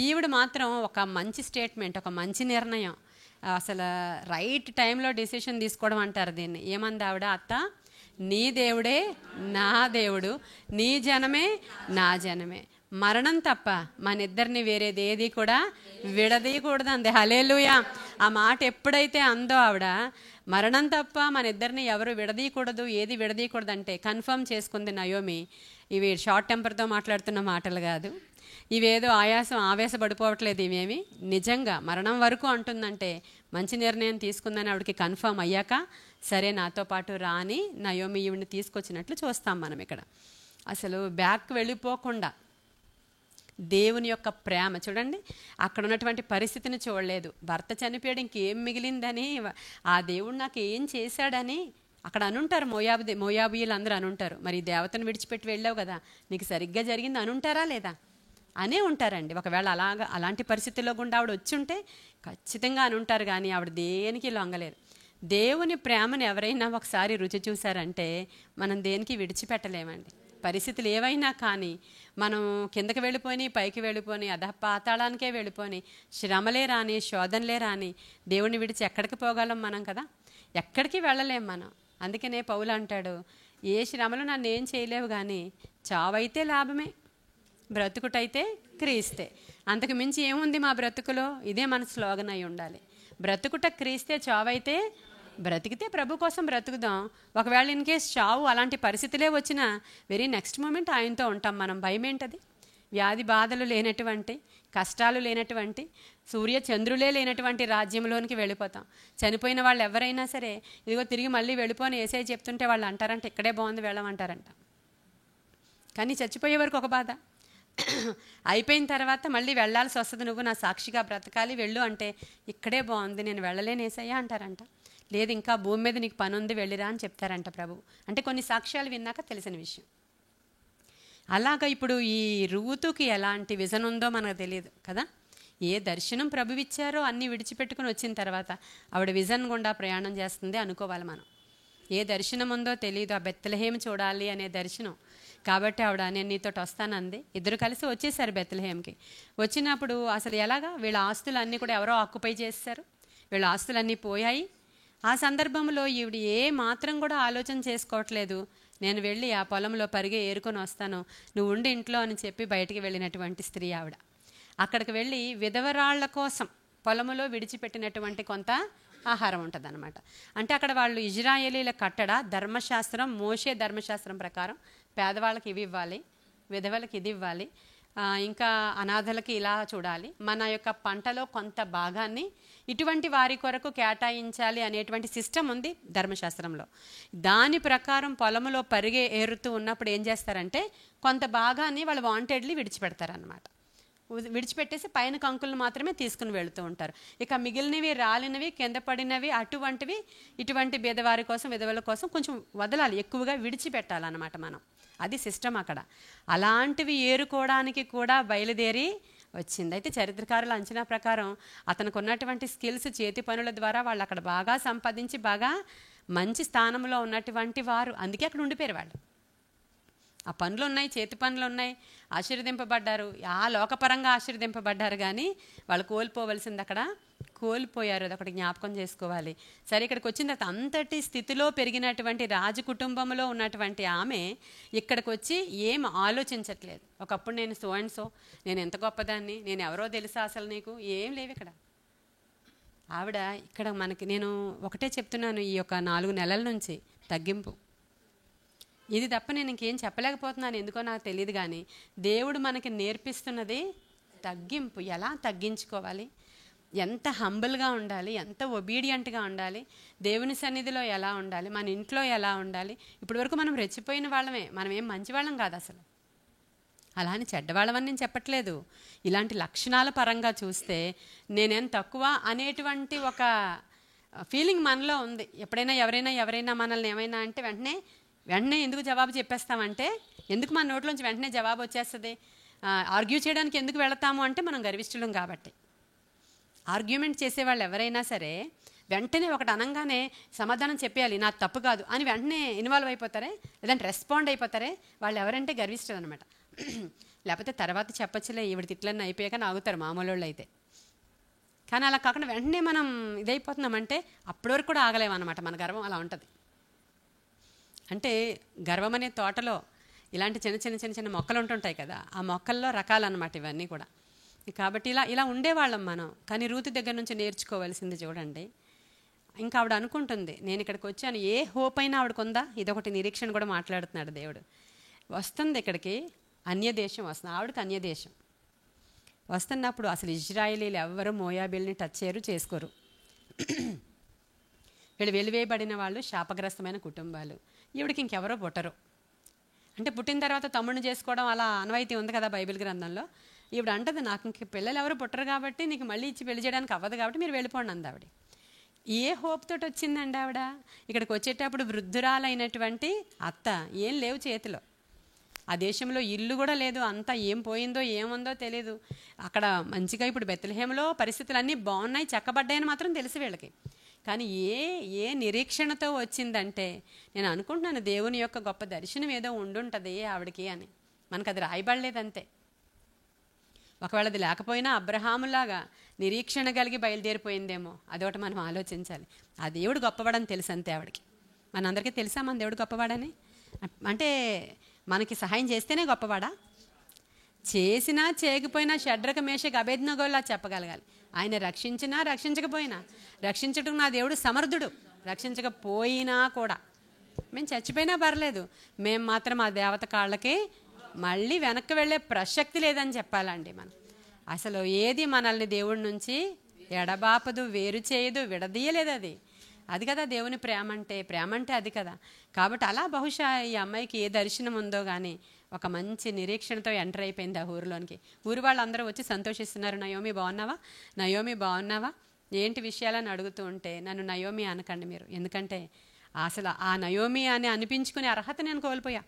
S1: ఈవిడ మాత్రం ఒక మంచి స్టేట్మెంట్, ఒక మంచి నిర్ణయం, అసలు రైట్ టైంలో డెసిషన్ తీసుకోవడం అంటారు దీన్ని. ఏమంది ఆవిడ, అత్త నీ దేవుడే నా దేవుడు, నీ జనమే నా జనమే, మరణం తప్ప మన ఇద్దరిని వేరేదేది కూడా విడదీయకూడదు అంది. హల్లెలూయా. ఆ మాట ఎప్పుడైతే అందో ఆవిడ, మరణం తప్ప మన ఇద్దరిని ఎవరు విడదీయకూడదు, ఏది విడదీయకూడదు అంటే కన్ఫర్మ్ చేసుకుంది నయోమి. ఇవి షార్ట్ టెంపర్తో మాట్లాడుతున్న మాటలు కాదు, ఇవేదో ఆవేశపడిపోవట్లేదు, ఇవేమి నిజంగా మరణం వరకు అంటుందంటే మంచి నిర్ణయం తీసుకుందని ఆవిడకి కన్ఫర్మ్ అయ్యాక, సరే నాతో పాటు రాని నయోమి ఈవిడిని తీసుకొచ్చినట్లు చూస్తాం మనం ఇక్కడ. అసలు బ్యాక్ వెళ్ళిపోకుండా దేవుని యొక్క ప్రేమ చూడండి, అక్కడ ఉన్నటువంటి పరిస్థితిని చూడలేదు. భర్త చనిపోయాడు, ఇంకేం మిగిలిందని, ఆ దేవుడు నాకు ఏం చేశాడని అక్కడ అనుంటారు. మోయాబీయులు అందరూ అనుంటారు, మరి దేవతను విడిచిపెట్టి వెళ్ళావు కదా, నీకు సరిగ్గా జరిగింది అనుంటారా లేదా? అనే ఉంటారండి. ఒకవేళ అలాంటి పరిస్థితుల్లో గుండా ఆవిడ వచ్చి ఉంటే ఖచ్చితంగా అనుంటారు, కానీ ఆవిడ దేనికి లొంగలేదు. దేవుని ప్రేమను ఎవరైనా ఒకసారి రుచి చూశారంటే మనం దేనికి విడిచిపెట్టలేమండి. పరిస్థితులు ఏవైనా కానీ మనం కిందకి వెళ్ళిపోయి పైకి వెళ్ళిపోయి పాతాళానికే వెళ్ళిపోయి శ్రమలే రాని శోధనలే రాని దేవుని విడిచి ఎక్కడికి పోగలం మనం కదా? ఎక్కడికి వెళ్ళలేం మనం. అందుకనే పౌలు అంటాడు, ఏ శ్రమలు నన్ను ఏం చేయలేవు, కానీ చావైతే లాభమే, బ్రతుకుటైతే క్రీస్తే. అంతకు మించి ఏముంది మా బ్రతుకులో? ఇదే మన స్లోగన్ అయి ఉండాలి. బ్రతుకుట క్రీస్తే, చావైతే బ్రతికితే ప్రభు కోసం బ్రతుకుదాం. ఒకవేళ ఇన్ కేస్ చావు అలాంటి పరిస్థితులే వచ్చినా వెరీ నెక్స్ట్ మూమెంట్ ఆయనతో ఉంటాం మనం. భయం ఏంటది? వ్యాధి బాధలు లేనటువంటి, కష్టాలు లేనటువంటి, సూర్య చంద్రులే లేనటువంటి రాజ్యంలోనికి వెళ్ళిపోతాం. చనిపోయిన వాళ్ళు ఎవరైనా సరే ఇదిగో తిరిగి మళ్ళీ వెళ్ళిపోని యేసయ్య చెప్తుంటే వాళ్ళు అంటారంటే ఇక్కడే బాగుంది వెళ్ళమంటారంట. కానీ చచ్చిపోయే వరకు ఒక బాధ, అయిపోయిన తర్వాత మళ్ళీ వెళ్ళాల్సి వస్తుంది, నువ్వు నా సాక్షిగా బ్రతకాలి వెళ్ళు అంటే, ఇక్కడే బాగుంది నేను వెళ్ళలేను యేసయ్యా అంటారంట. లేదు ఇంకా భూమి మీద నీకు పని ఉంది వెళ్ళిరా అని చెప్తారంట ప్రభువు. అంటే కొన్ని సాక్ష్యాలు విన్నాక తెలిసిన విషయం. అలాగా ఇప్పుడు ఈ రూతుకి ఎలాంటి విజన్ ఉందో మనకు తెలియదు కదా. ఏ దర్శనం ప్రభువు ఇచ్చారో అన్నీ విడిచిపెట్టుకుని వచ్చిన తర్వాత ఆవిడ విజన్ గుండా ప్రయాణం చేస్తుంది అనుకోవాలి మనం. ఏ దర్శనం ఉందో తెలియదు, ఆ బెత్లెహేం చూడాలి అనే దర్శనం. కాబట్టి ఆవిడ నేను నీతోటి వస్తానంది. ఇద్దరు కలిసి వచ్చేసారు బెత్లెహేంకి. వచ్చినప్పుడు అసలు ఎలాగా వీళ్ళ ఆస్తులు అన్నీ కూడా ఎవరో ఆక్యుపై చేస్తారు, వీళ్ళ ఆస్తులన్నీ పోయాయి. ఆ సందర్భంలో ఈవిడ ఏ మాత్రం కూడా ఆలోచన చేసుకోవట్లేదు, నేను వెళ్ళి ఆ పొలంలో పరిగె ఏరుకొని వస్తాను, నువ్వు ఉండి ఇంట్లో అని చెప్పి బయటికి వెళ్ళినటువంటి స్త్రీ ఆవిడ. అక్కడికి వెళ్ళి విధవరాళ్ల కోసం పొలములో విడిచిపెట్టినటువంటి కొంత ఆహారం ఉంటుంది అనమాట. అంటే అక్కడ వాళ్ళు ఇజ్రాయేలీల కట్టడ ధర్మశాస్త్రం, మోషే ధర్మశాస్త్రం ప్రకారం పేదవాళ్ళకి ఇవి ఇవ్వాలి, విధవలకి ఇది ఇవ్వాలి, ఇంకా అనాథలకి ఇలా చూడాలి, మన యొక్క పంటలో కొంత భాగాన్ని ఇటువంటి వారి కొరకు కేటాయించాలి అనేటువంటి సిస్టమ్ ఉంది ధర్మశాస్త్రంలో. దాని ప్రకారం పొలంలో పరిగె ఏరుతూ ఉన్నప్పుడు ఏం చేస్తారంటే కొంత భాగాన్ని వాళ్ళు వాంటెడ్లీ విడిచిపెడతారనమాట. విడిచిపెట్టేసి పైన కంకులను మాత్రమే తీసుకుని వెళుతూ ఉంటారు. ఇక మిగిలినవి రాలినవి కింద పడినవి అటువంటివి ఇటువంటి బీదవారి కోసం విధవల కోసం కొంచెం వదలాలి, ఎక్కువగా విడిచిపెట్టాలన్నమాట మనం. అది సిస్టమ్ అక్కడ. అలాంటివి ఏరుకోవడానికి కూడా బయలుదేరి వచ్చింది. అయితే చరిత్రకారుల అంచనా ప్రకారం అతనికి ఉన్నటువంటి స్కిల్స్, చేతి పనుల ద్వారా వాళ్ళు అక్కడ బాగా సంపాదించి బాగా మంచి స్థానంలో ఉన్నటువంటి వారు, అందుకే అక్కడ ఉండిపోయారు వాళ్ళు. ఆ పనులు ఉన్నాయి, చేతి పనులు ఉన్నాయి, ఆశీర్వదింపబడ్డారు, ఆ లోకపరంగా ఆశీర్వదింపబడ్డారు. కానీ వాళ్ళు కోల్పోవలసింది అక్కడ కోల్పోయారు. అది ఒకటి జ్ఞాపకం చేసుకోవాలి. సరే, ఇక్కడికి వచ్చిన తర్వాత అంతటి స్థితిలో పెరిగినటువంటి రాజు కుటుంబంలో ఉన్నటువంటి ఆమె ఇక్కడికి వచ్చి ఏం ఆలోచించట్లేదు. ఒకప్పుడు నేను సో అండ్ సో, నేను ఎంత గొప్పదాన్ని, నేను ఎవరో తెలుసా అసలు నీకు, ఏం లేవు ఇక్కడ. ఆవిడ ఇక్కడ మనకి నేను ఒకటే చెప్తున్నాను, ఈ యొక్క 4 నెలల నుంచి తగ్గింపు, ఇది తప్ప నేను ఇంకేం చెప్పలేకపోతున్నాను. ఎందుకో నాకు తెలియదు. కానీ దేవుడు మనకి నేర్పిస్తున్నది తగ్గింపు. ఎలా తగ్గించుకోవాలి, ఎంత హంబుల్గా ఉండాలి, ఎంత ఒబీడియంట్గా ఉండాలి, దేవుని సన్నిధిలో ఎలా ఉండాలి, మన ఇంట్లో ఎలా ఉండాలి. ఇప్పటి వరకు మనం రెచ్చిపోయిన వాళ్ళమే, మనం ఏం మంచి వాళ్ళం కాదు అసలు. అలా అని చెడ్డవాళ్ళమని నేను చెప్పట్లేదు. ఇలాంటి లక్షణాల పరంగా చూస్తే నేనేం తక్కువ అనేటువంటి ఒక ఫీలింగ్ మనలో ఉంది. ఎప్పుడైనా ఎవరైనా మనల్ని ఏమైనా అంటే వెంటనే ఎందుకు జవాబు చెప్పేస్తామంటే, ఎందుకు మన నోట్లోంచి వెంటనే జవాబు వచ్చేస్తుంది, ఆర్గ్యూ చేయడానికి ఎందుకు వెళతాము అంటే మనం గర్విష్ఠులం కాబట్టి. ఆర్గ్యుమెంట్ చేసేవాళ్ళు ఎవరైనా సరే వెంటనే ఒకటి అనగానే సమాధానం చెప్పేయాలి, నా తప్పు కాదు అని వెంటనే ఇన్వాల్వ్ అయిపోతారే, లేదంటే రెస్పాండ్ అయిపోతారే, వాళ్ళు ఎవరంటే గర్విష్ఠులు అనమాట. లేకపోతే తర్వాత చెప్పచ్చులే ఈవిడ తిట్లన్నీ అయిపోయాక ఆగుతారు మామూలు వాళ్ళు అయితే. కానీ అలా కాకుండా వెంటనే మనం ఇదైపోతున్నామంటే అప్పటి వరకు కూడా ఆగలేమన్నమాట. మన గర్వం అలా ఉంటుంది. అంటే గర్వం అనే తోటలో ఇలాంటి చిన్న మొక్కలు ఉంటుంటాయి కదా, ఆ మొక్కల్లో రకాలన్నమాట ఇవన్నీ కూడా. కాబట్టి ఇలా ఉండేవాళ్ళం మనం. కానీ రూతు దగ్గర నుంచి నేర్చుకోవాల్సింది చూడండి. ఇంకా ఆవిడ అనుకుంటుంది, నేను ఇక్కడికి వచ్చాను, ఏ హోప్ అయినా ఆవిడకు ఉందా, ఇదొకటి నిరీక్షణ కూడా మాట్లాడుతున్నాడు దేవుడు. వస్తుంది ఇక్కడికి, అన్యదేశం వస్తుంది, ఆవిడకి అన్యదేశం వస్తున్నప్పుడు అసలు ఇజ్రాయేలీలు ఎవ్వరూ మోయాబీల్ని టచ్ చేయరు, చేసుకోరు. వీళ్ళు వెలివేయబడిన వాళ్ళు, శాపగ్రస్తమైన కుటుంబాలు. ఈవిడికి ఇంకెవరో పుట్టరు. అంటే పుట్టిన తర్వాత తమ్ముడిని చేసుకోవడం అలా అనవాయితీ ఉంది కదా బైబిల్ గ్రంథంలో. ఈవిడ అంటది, నాకు ఇంక పిల్లలు ఎవరు పుట్టరు కాబట్టి నీకు మళ్ళీ ఇచ్చి పెళ్లి చేయడానికి అవ్వదు కాబట్టి మీరు వెళ్ళిపోండి అంది ఆవిడ. ఏ హోప్ తోటి వచ్చిందండి ఆవిడ. ఇక్కడికి వచ్చేటప్పుడు వృద్ధురాలైనటువంటి అత్త, ఏం లేవు చేతిలో, ఆ దేశంలో ఇల్లు కూడా లేదు, అంతా ఏం పోయిందో ఏముందో తెలియదు. అక్కడ మంచిగా ఇప్పుడు బెత్లెహేంలో పరిస్థితులు అన్నీ బాగున్నాయి, చక్కబడ్డాయని మాత్రం తెలుసు వీళ్ళకి. కానీ ఏ నిరీక్షణతో వచ్చిందంటే, నేను అనుకుంటున్నాను దేవుని యొక్క గొప్ప దర్శనం ఏదో ఉండుంటుంది ఆవిడకి అని. మనకు అది రాయబడలేదంతే. ఒకవేళ అది లేకపోయినా అబ్రహాములాగా నిరీక్షణ కలిగి బయలుదేరిపోయిందేమో, అదొకటి మనం ఆలోచించాలి. ఆ దేవుడు గొప్పవాడని తెలుసు అంతే ఆవిడకి. మనందరికీ తెలుసా మన దేవుడు గొప్పవాడని? అంటే మనకి సహాయం చేస్తేనే గొప్పవాడా? చేసినా చేయకపోయినా షడ్రక మేషక్ అబేద్నగోలా చెప్పగలగాలి. ఆయన రక్షించినా రక్షించకపోయినా, రక్షించటం నా దేవుడు సమర్థుడు. రక్షించకపోయినా కూడా మేము చచ్చిపోయినా పర్లేదు, మేము మాత్రం ఆ దేవత కాళ్ళకి మళ్ళీ వెనక్కి వెళ్ళే ప్రసక్తి లేదని చెప్పాలండి. మనం అసలు ఏది మనల్ని దేవుడి నుంచి ఎడబాపదు, వేరు చేయదు, విడదీయలేదు. అది కదా దేవుని ప్రేమ అంటే అది కదా. కాబట్టి అలా బహుశా ఈ అమ్మాయికి ఏ దర్శనం ఉందో కానీ ఒక మంచి నిరీక్షణతో ఎంటర్ అయిపోయింది ఆ ఊరిలోనికి. ఊరి వాళ్ళందరూ వచ్చి సంతోషిస్తున్నారు. నయోమి బాగున్నావా, నయోమి బాగున్నావా, ఏంటి విషయాలని అడుగుతూ ఉంటే నన్ను నయోమి అనకండి మీరు, ఎందుకంటే అసలు ఆ నయోమి అని అనిపించుకునే అర్హత నేను కోల్పోయా.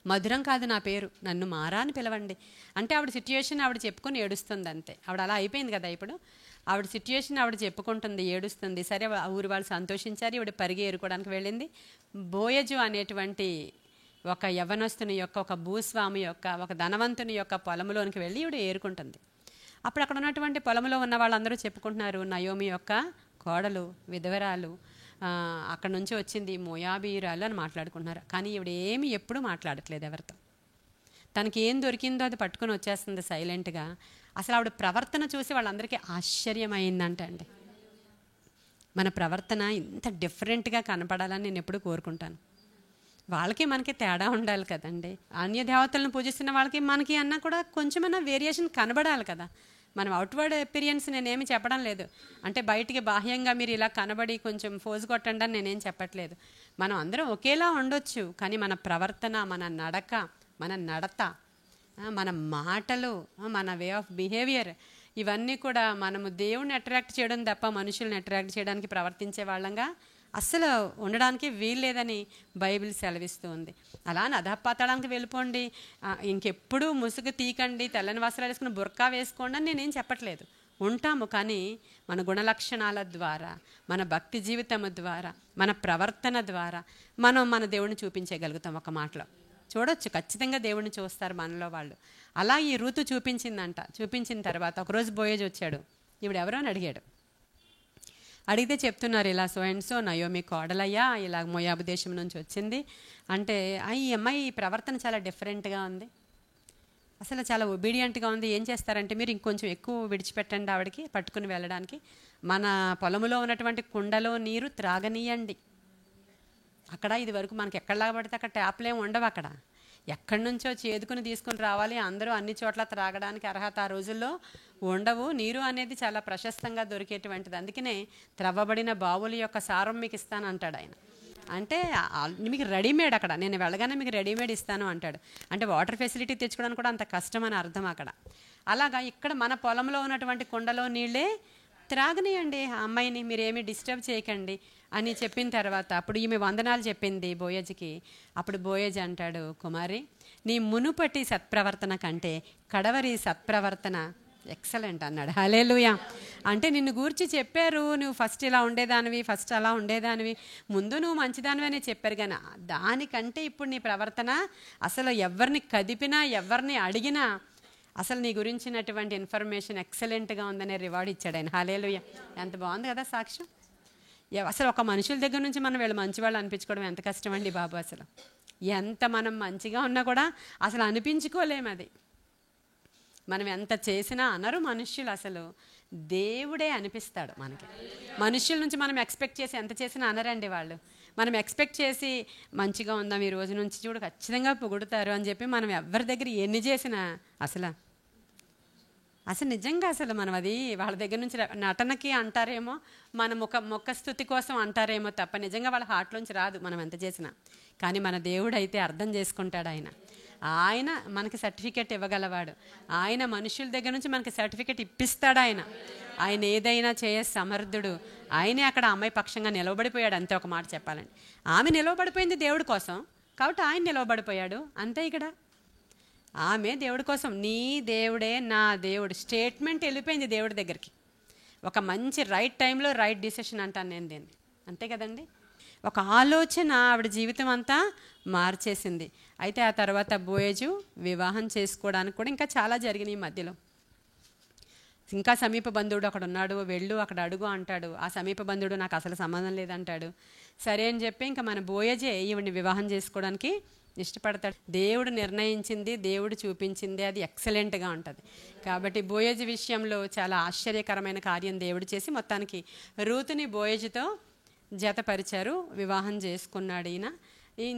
S1: మధురం కాదు నా పేరు, నన్ను మారా అని పిలవండి అంటే ఆవిడ సిట్యుయేషన్ ఆవిడ చెప్పుకొని ఏడుస్తుంది అంతే. ఆవిడ అలా అయిపోయింది కదా ఇప్పుడు. ఆవిడ సిట్యుయేషన్ ఆవిడ చెప్పుకుంటుంది, ఏడుస్తుంది. సరే ఆ ఊరి వాళ్ళు సంతోషించారు. ఈవిడ పరిగి ఏరుకోవడానికి వెళ్ళింది. బోయజు అనేటువంటి ఒక యవ్వనస్తుని యొక్క, ఒక భూస్వామి యొక్క, ఒక ధనవంతుని యొక్క పొలంలోనికి వెళ్ళి ఈవిడ ఏరుకుంటుంది. అప్పుడు అక్కడ ఉన్నటువంటి పొలంలో ఉన్న వాళ్ళందరూ చెప్పుకుంటున్నారు, నయోమి యొక్క కోడలు విధవరాలు అక్కడ నుంచి వచ్చింది, మోయాబీయురాలు అని మాట్లాడుకుంటున్నారు. కానీ ఈవిడ ఏమి ఎప్పుడూ మాట్లాడట్లేదు ఎవరితో. తనకి ఏం దొరికిందో అది పట్టుకొని వచ్చేస్తుంది సైలెంట్గా. అసలు ఆవిడ ప్రవర్తన చూసి వాళ్ళందరికీ ఆశ్చర్యమైందంట అండి. మన ప్రవర్తన ఇంత డిఫరెంట్గా కనపడాలని నేను ఎప్పుడు కోరుకుంటాను. వాళ్ళకి మనకి తేడా ఉండాలి కదండి. అన్య దేవతలను పూజిస్తున్న వాళ్ళకి మనకి అన్నా కూడా కొంచెమన్నా వేరియేషన్ కనబడాలి కదా. మనం అవుట్వర్డ్ ఎపీరియన్స్ నేనేమి చెప్పడం లేదు, అంటే బయటికి బాహ్యంగా మీరు ఇలా కనబడి కొంచెం ఫోజు కొట్టండి అని నేనేం చెప్పట్లేదు. మనం అందరం ఒకేలా ఉండొచ్చు, కానీ మన ప్రవర్తన, మన నడక, మన నడత, మన మాటలు, మన వే ఆఫ్ బిహేవియర్, ఇవన్నీ కూడా మనము దేవుణ్ణి అట్రాక్ట్ చేయడం తప్ప మనుషుల్ని అట్రాక్ట్ చేయడానికి ప్రవర్తించే వాళ్ళంగా అస్సలు ఉండడానికి వీల్లేదని బైబిల్ సెలవిస్తూ ఉంది. అలా అధపాతాళానికి వెళ్ళిపోండి, ఇంకెప్పుడు ముసుగు తీకండి, తెల్లని వస్త్రాలు వేసుకుని బుర్కా వేసుకోండి అని నేనేం చెప్పట్లేదు. ఉంటాము, కానీ మన గుణలక్షణాల ద్వారా, మన భక్తి జీవితము ద్వారా, మన ప్రవర్తన ద్వారా మనం మన దేవుడిని చూపించగలుగుతాం. ఒక మాటలో చూడొచ్చు, ఖచ్చితంగా దేవుడిని చూస్తారు మనలో వాళ్ళు. అలా ఈ ఋతు చూపించిందంట. చూపించిన తర్వాత ఒకరోజు బోయజు వచ్చాడు. ఈవిడెవరో అని అడిగాడు. అడిగితే చెప్తున్నారు, ఇలా సో అండ్ సో నయోమి కోడలయ్యా, ఇలా మోయాబు దేశం నుంచి వచ్చింది అంటే, ఈ అమ్మాయి ప్రవర్తన చాలా డిఫరెంట్గా ఉంది, అసలు చాలా ఒబీడియంట్గా ఉంది. ఏం చేస్తారంటే మీరు ఇంకొంచెం ఎక్కువ విడిచిపెట్టండి ఆవిడకి పట్టుకుని వెళ్ళడానికి, మన పొలంలో ఉన్నటువంటి కుండలో నీరు త్రాగనీయండి. అక్కడ ఇది వరకు మనకి ఎక్కడలాగా పడితే అక్కడ ట్యాప్లేం ఉండవు, అక్కడ ఎక్కడి నుంచో చేదుకుని తీసుకుని రావాలి. అందరూ అన్ని చోట్ల త్రాగడానికి అర్హత ఆ రోజుల్లో ఉండవు. నీరు అనేది చాలా ప్రశస్తంగా దొరికేటువంటిది. అందుకనే త్రవ్వబడిన బావుల యొక్క సారం మీకు ఇస్తాను అంటాడు ఆయన. అంటే మీకు రెడీమేడ్, అక్కడ నేను వెళ్ళగానే మీకు రెడీమేడ్ ఇస్తాను అంటాడు. అంటే వాటర్ ఫెసిలిటీ తెచ్చుకోవడానికి కూడా అంత కష్టం అని అర్థం అక్కడ. అలాగా ఇక్కడ మన పొలంలో ఉన్నటువంటి కుండలో నీళ్ళే త్రాగనియండి, ఆ అమ్మాయిని మీరేమీ డిస్టర్బ్ చేయకండి అని చెప్పిన తర్వాత అప్పుడు ఈమె వందనాలు చెప్పింది బోయజ్కి. అప్పుడు బోయజ్ అంటాడు, కుమారి నీ మునుపటి సత్ప్రవర్తన కంటే కడవరి సత్ప్రవర్తన ఎక్సలెంట్ అన్నాడు. హల్లెలూయా. అంటే నిన్ను గూర్చి చెప్పారు, నువ్వు ఫస్ట్ ఇలా ఉండేదానివి, ఫస్ట్ అలా ఉండేదానివి, ముందు నువ్వు మంచిదానివి అని చెప్పారు, కానీ దానికంటే ఇప్పుడు నీ ప్రవర్తన అసలు ఎవరిని కదిపినా ఎవరిని అడిగినా అసలు నీ గురించినటువంటి ఇన్ఫర్మేషన్ ఎక్సలెంట్గా ఉందనే రివార్డ్ ఇచ్చాడు ఆయన. హల్లెలూయా. ఎంత బాగుంది కదా సాక్ష్యం. అసలు ఒక మనుషుల దగ్గర నుంచి మనం వీళ్ళు మంచివాళ్ళు అనిపించుకోవడం ఎంత కష్టం అండి బాబు. అసలు ఎంత మనం మంచిగా ఉన్నా కూడా అసలు అనిపించుకోలేము. అది మనం ఎంత చేసినా అనరు మనుష్యులు, అసలు దేవుడే అనిపిస్తాడు మనకి. మనుష్యుల నుంచి మనం ఎక్స్పెక్ట్ చేసి ఎంత చేసినా అనరండి వాళ్ళు. మనం ఎక్స్పెక్ట్ చేసి మంచిగా ఉందాం ఈ రోజు నుంచి చూడు ఖచ్చితంగా పొగుడుతారు అని చెప్పి మనం ఎవరి దగ్గర ఎన్ని చేసినా అసలు నిజంగా అసలు మనం అది వాళ్ళ దగ్గర నుంచి నటనకి అంటారేమో, మన మొక్క స్థుతి కోసం అంటారేమో తప్ప నిజంగా వాళ్ళ హార్ట్లోంచి రాదు మనం ఎంత చేసినా. కానీ మన దేవుడు అయితే అర్థం చేసుకుంటాడు. ఆయన మనకి సర్టిఫికెట్ ఇవ్వగలవాడు. ఆయన మనుషుల దగ్గర నుంచి మనకి సర్టిఫికెట్ ఇప్పిస్తాడు. ఆయన ఏదైనా చేయ సమర్థుడు. ఆయనే అక్కడ అమ్మాయి పక్షంగా నిలవబడిపోయాడు అంతే. ఒక మాట చెప్పాలండి, ఆమె నిలవబడిపోయింది దేవుడి కోసం, కాబట్టి ఆయన నిలవబడిపోయాడు అంతే. ఇక్కడ ఆమె దేవుడి కోసం, నీ దేవుడే నా దేవుడు స్టేట్మెంట్ వెళ్ళిపోయింది దేవుడి దగ్గరికి. ఒక మంచి రైట్ టైంలో రైట్ డిసిషన్ అంటాను నేను దీన్ని, అంతే కదండి. ఒక ఆలోచన ఆవిడ జీవితం అంతా మార్చేసింది. అయితే ఆ తర్వాత బోయజు వివాహం చేసుకోవడానికి కూడా ఇంకా చాలా జరిగినాయి మధ్యలో. ఇంకా సమీప బంధువుడు అక్కడ ఉన్నాడు, వెళ్ళు అక్కడ అడుగు అంటాడు. ఆ సమీప బంధువుడు నాకు అసలు సంబంధం లేదంటాడు. సరే అని చెప్పి ఇంకా మన బోయజే ఈవిడ్ని వివాహం చేసుకోవడానికి ఇష్టపడతాడు. దేవుడు నిర్ణయించింది, దేవుడు చూపించింది, అది ఎక్సలెంట్గా ఉంటుంది. కాబట్టి బోయజు విషయంలో చాలా ఆశ్చర్యకరమైన కార్యం దేవుడు చేసి మొత్తానికి రూతుని బోయజుతో జతపరిచారు, వివాహం చేసుకున్నాడు. ఈయన